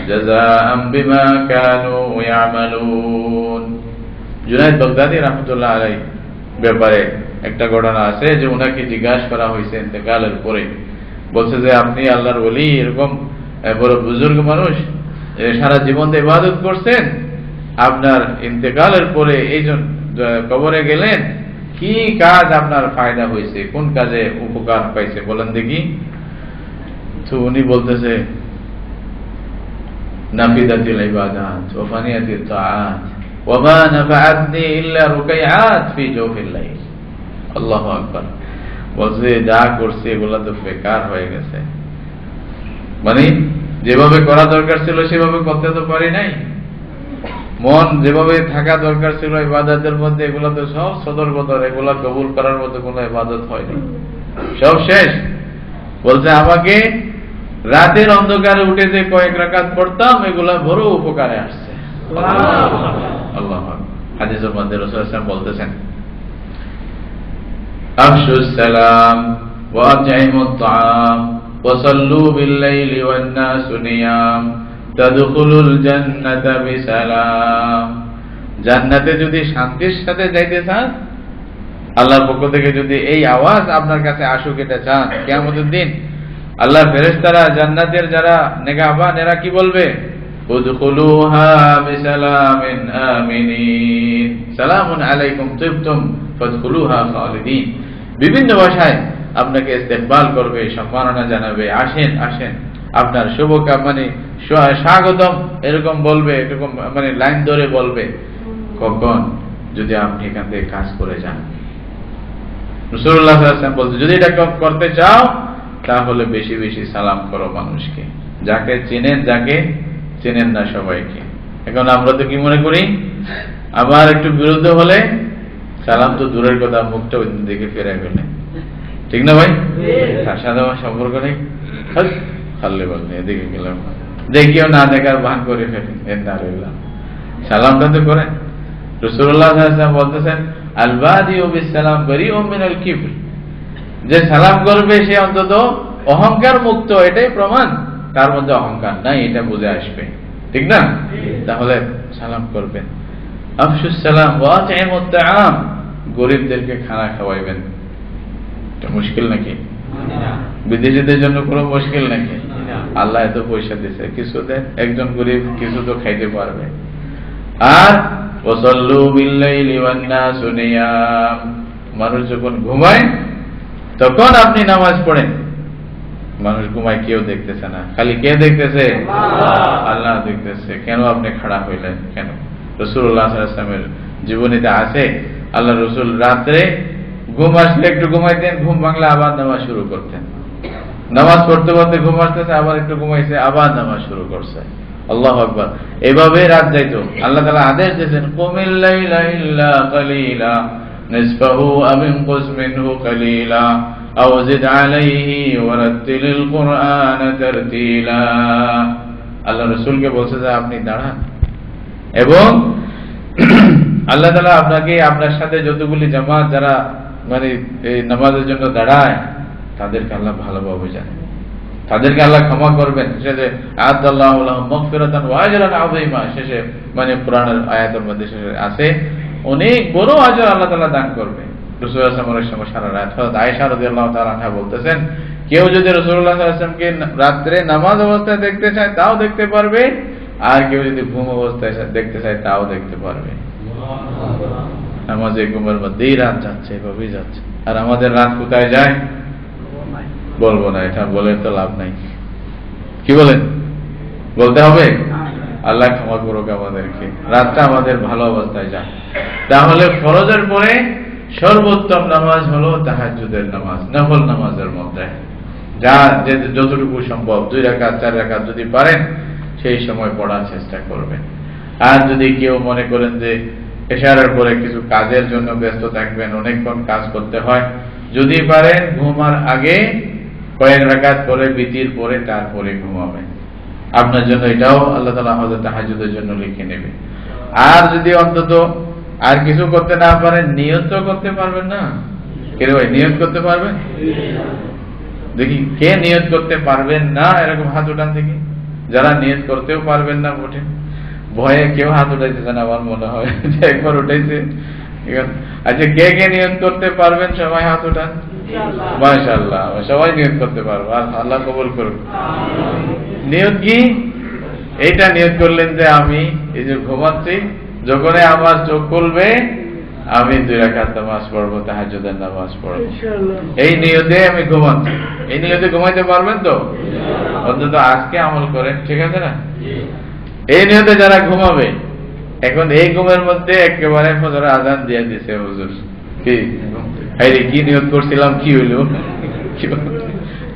জাযাআম বিমা কানু ইয়ামালুন। জুনায়েদ বাগদাদী রাহমাতুল্লাহ আলাইহি ব্যাপারে একটা ঘটনা আছে যে উনাকে জিজ্ঞাসা করা হয়েছে ইন্তেকালের পরে, বলছে যে আপনি আল্লাহর ওলি, এরকম বড় বুজুর্গ মানুষ, সারা জীবন ইবাদত করছেন, আপনার ইন্তেকালের পরে এই জন্য কবরে গেলেন, কি কাজ আপনার ফায়দা হয়েছে, কোন কাজে উপকার পাইছে বলেন দেখি। তো উনি বলতেছে, নাফিদাতিল ইবাদাত ওয়া ফানিয়াতিত তাআত ওয়া মা নাফাআতনি ইল্লা রুকাইআত ফি জওফিল লাইল। আল্লাহু আকবার। বলছে যা করছে এগুলা তো বেকার হয়ে গেছে, মানে যেভাবে করা দরকার ছিল সেভাবে করতে তো পারি নাই, মন যেভাবে থাকা দরকার ছিল ইবাদতের মধ্যে, এগুলো তো সব সদর বদর, এগুলা কবুল করার মতো কোনো ইবাদত হয়নি, সব শেষ। বলছে আমাকে রাতের অন্ধকারে উঠে যে কয়েক রাকাত পড়তাম, এগুলা বড় উপকারে আসছে। আল্লাহ। হাদিসের মধ্যে রাসূল সাল্লাল্লাহু আলাইহি ওয়াসাল্লাম বলতেছেন, আফশুস সালাম ওয়া আত'ইমুত তা'আম ওয়া সাল্লু বিল লাইলি ওয়ান নাসু নিয়াম তাদখুলুল জান্নাতা বিসালাম। জান্নাতে যদি শান্তির সাথে যাইতে চান, আল্লাহর পক্ষ থেকে যদি এই আওয়াজ আপনার কাছে আসুক, এটা চান, কিয়ামতের দিন আল্লাহর ফেরেশতারা, জান্নাতের যারা নেগাহবান, এরা কি বলবে? উদখুলুহা বিসালামিন আমিনিন, সালামুন আলাইকুম তিবতুম ফাদখুলুহা খালিদিন। বিভিন্ন ভাষায় আপনাকে ইস্তেকবাল করবে, সম্মাননা জানাবে, আসেন আসেন, আপনার শুভকামনা, স্বাগতম, এরকম বলবে, এরকম মানে লাইন ধরে বলবে। কখন? যদি আপনি এখান থেকে কাজ করে যান। রাসূলুল্লাহ সাল্লাল্লাহু আলাইহি ওয়াসাল্লাম বলতে, যদি এটা করতে চাও তাহলে বেশি বেশি সালাম করো মানুষকে, যাকে চেনেন, যাকে চেনেন না সবাইকে। এখন আমরা তো কি মনে করি, আবার একটু বিরুদ্ধ হলে সালাম তো দূরের কথা, মুখটা ওই দিকে ফেরে গেলে, ঠিক না ভাই? তার সাথে আমার সম্পর্ক নেই, খাল্লে বললে এদিকে গেলাম, দেখিও না দেখার ভান করে ফেলেন, এর না রইলাম, সালামটা তো করেন। রাসূলুল্লাহ সাল্লাল্লাহু আলাইহি ওয়াসাল্লাম বলতেছেন, আল বাদিউ বিসসালাম বারিউম মিনাল কিবর, যে সালাম করবে সে অন্তত অহংকার মুক্ত, এটাই প্রমাণ তার মধ্যে অহংকার নাই, এটা বুঝে আসবে, ঠিক না? তাহলে সালাম করবেন। আফশুস সালাম ওয়া আত'ইমুত তা'আম, গরিবদেরকে খানা খাওয়াইবেন। এটা মুশকিল নাকি? বিদেশীদের জন্য কোনো মুশকিল নাকি? আল্লাহ এত পয়সা দিয়েছে, কিছু দেন, একজন গরিব কিছু তো খাইতে পারবে। আর ওয়াসাল্লু বিল-লাইলি ওয়ান-নাসু নিয়াম। মানুষ যখন ঘুমায় তখন আপনি নামাজ পড়েন। মানুষ ঘুমায়, কেউ দেখতেছে না, খালি কে দেখতেছে? আল্লাহ দেখতেছে। কেন আপনি খাড়া হইলেন? কেন? রাসূলুল্লাহ সাল্লাল্লাহু আলাইহি ওয়াসাল্লামের জীবনীতে আছে, আল্লাহ রাসূল রাত্রে ঘুম আসলে একটু ঘুমাইতেন, ঘুম ভাঙলে আবার নামাজ শুরু করতেন। নামাজ পড়তে পড়তে ঘুম আসতেছে, আবার একটু ঘুমাইছে, আবার নামাজ শুরু করছে। আল্লাহু আকবার। এভাবে রাত যাইতো। আল্লাহ তাআলা আদেশ দিয়েছেন, কুমিল লাইলা ইল্লা কালিলা নিসফাহু আও ইনকুস মিনহু কালিলা আও জিদ আলাইহি ওয়ারাত্তিলিল কুরআনা তারতিলা। আল্লাহ রাসূলকে বলছে যে আপনি দাঁড়ান, এবং আল্লাহ তাআলা আপনাকে, আপনার সাথে যতগুলি জামাত যারা মানে এই নামাজের জন্য দাঁড়ায়, তাদেরকে আল্লাহ ভালোভাবে জানেন, তাদেরকে আল্লাহ ক্ষমা করবেন। শেষে আ'আদাল্লাহু লাহুম মাগফিরাতান ওয়া আজরান আযীমা, শেষে মানে কোরআনের আয়াতের মধ্যে শেষে আছে অনেক বড় আজর আল্লাহ তাআলা দান করবে। রাসূলুল্লাহ সাল্লাল্লাহু আলাইহি ওয়াসাল্লামের সারা রাত হযরত আয়েশা রাদিয়াল্লাহু তাআলা আনহা বলতেছেন, কেউ যদি রাসূলুল্লাহ সাল্লাল্লাহু আলাইহি ওয়াসাল্লামকে রাতে নামাজ অবস্থায় দেখতে চায় তাও দেখতে পারবে, আর কেউ যদি ঘুম অবস্থায় দেখতে চায় তাও দেখতে পারবে। নামাজে ঘুমের মধ্যেই রাত যাচ্ছে, এভাবেই যাচ্ছে। আর আমাদের রাত কোথায় যায় বলবো না, এটা বলে তো লাভ নাই। কি বলেন? বলতে হবে? আল্লাহ ক্ষমা করুক আমাদেরকে। রাতটা আমাদের ভালো অবস্থায় যায়। তাহলে ফরজের পরে সর্বোত্তম নামাজ হলো তাহাজ্জুদের নামাজ, নফল নামাজের মধ্যে যা যতটুকু সম্ভব 2 রাকাত 4 রাকাত যদি পারেন সেই সময় পড়ার চেষ্টা করবেন। আর যদি কেউ মনে করেন যে এশারের পরে কিছু কাজের জন্য ব্যস্ত থাকবেন, অনেকক্ষণ কাজ করতে হয়, যদি পারেন ঘুমার আগে কয়েক রাকাত পরে বিতির পরে তারপরে ঘুমাবেন। আপনার জন্য এটাও আল্লাহ তাআলা হযরত তাহাজ্জুদের জন্য লিখে নেবে। আর যদি অন্তত আর কিছু করতে না পারেন, নিয়ত তো করতে পারবেন না? কে ভাই নিয়ত করতে পারবেন? দেখি কে নিয়ত করতে পারবেন না, এরকম হাত উঠান দেখি। যারা নিয়ত করতেও পারবেন না ওঠেন। ভয়ে কেউ হাত উঠাইতেছে না আমার মনে হয়, একবার উঠাইছে। আচ্ছা, কে কে নিয়ত করতে পারবেন সবাই হাত উঠান। মাশাআল্লাহ, সবাই নিয়ত করতে পারবো, আর আল্লাহ কবুল করুন। নিয়ত কি? এইটা নিয়ত করলেন যে আমি এই যে ঘুমাচ্ছি, যখনই আমার চোখ খুলবে আমি 2 রাকাত নামাজ পড়বো, তাহাজ্জুদের নামাজ পড়বো, এই নিয়তে আমি ঘুমাচ্ছি। এই নিয়তে ঘুমাইতে পারবেন তো? অন্তত আজকে আমল করেন, ঠিক আছে না? এই নিয়তে যারা ঘুমাবে, এখন এই ঘুমের মধ্যে একেবারে ফজরের আযান দিয়ে দিছে হুজুর, কি আরে কি নিয়ত করছিলাম, কি হইল?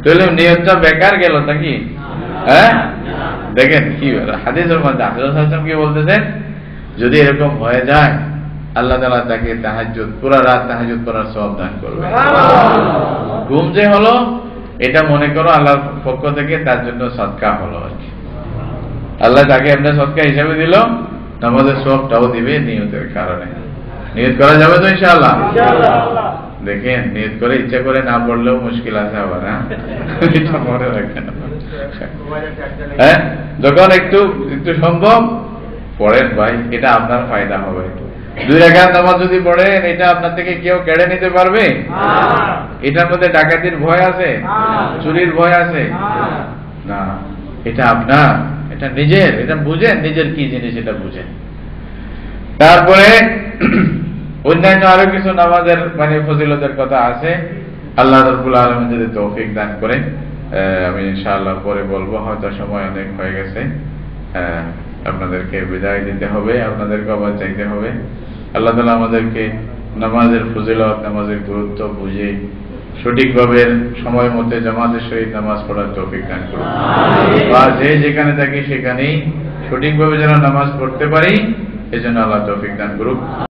তাহলে নিয়তটা বেকার গেল নাকি? হ্যাঁ, দেখেন কি হাদিসের মধ্যে রাসূল সাল্লাল্লাহু আলাইহি ওয়াসাল্লাম কি বলতেছেন, যদি এরকম হয়ে যায় আল্লাহ তাআলা তাকে তাহাজ্জুদ, পুরো রাত তাহাজ্জুদ করার সওয়াব দান করবে। ঘুম যে হলো এটা মনে করো আল্লাহর পক্ষ থেকে তার জন্য সদকা হলো আর কি। আল্লাহ তাকে এমনি সদকা হিসাবে দিল, নামাজের সওয়াবটাও দিবে নিয়তের কারণে। নিয়ত করা যাবে তো ইনশাআল্লাহ? দেখেন, নিয়ত করে ইচ্ছা করে না পড়লেও মুশকিল আছে আবার। এটা মনে রাখেন। হ্যাঁ, যখন একটু সম্ভব পড়েন ভাই, এটা আপনার ফায়দা হবে। 2 রাকাত নামাজ যদি পড়েন, এটা আপনার থেকে কেউ কেড়ে নিতে পারবে? এটার মধ্যে ডাকাতির ভয় আছে, চুরির ভয় আছে না। এটা আপনার, এটা নিজের, এটা বুঝেন নিজের কি জিনিস, এটা বুঝেন। তারপরে অন্যান্য আরো কিছু নামাজের মানে ফজিলতের কথা আছে। আল্লাহ রাব্বুল আলামিন যদি তৌফিক দান করেন, আমি ইনশাআল্লাহ পরে বলবো, হয়তো সময় অনেক হয়ে গেছে। আপনাদেরকে বিদায় দিতে হবে, আপনাদেরকে আবার চাইতে হবে। আল্লাহ তাআলা আমাদেরকে নামাজের ফজিলত, নামাজের গুরুত্ব বুঝে সঠিকভাবে সময় মতে জামাতের সহিত নামাজ পড়ার তৌফিক দান করুন। বা যে যেখানে থাকি সেখানেই সঠিকভাবে যেন নামাজ পড়তে পারি, এজন্য আল্লাহ তৌফিক দান করুক।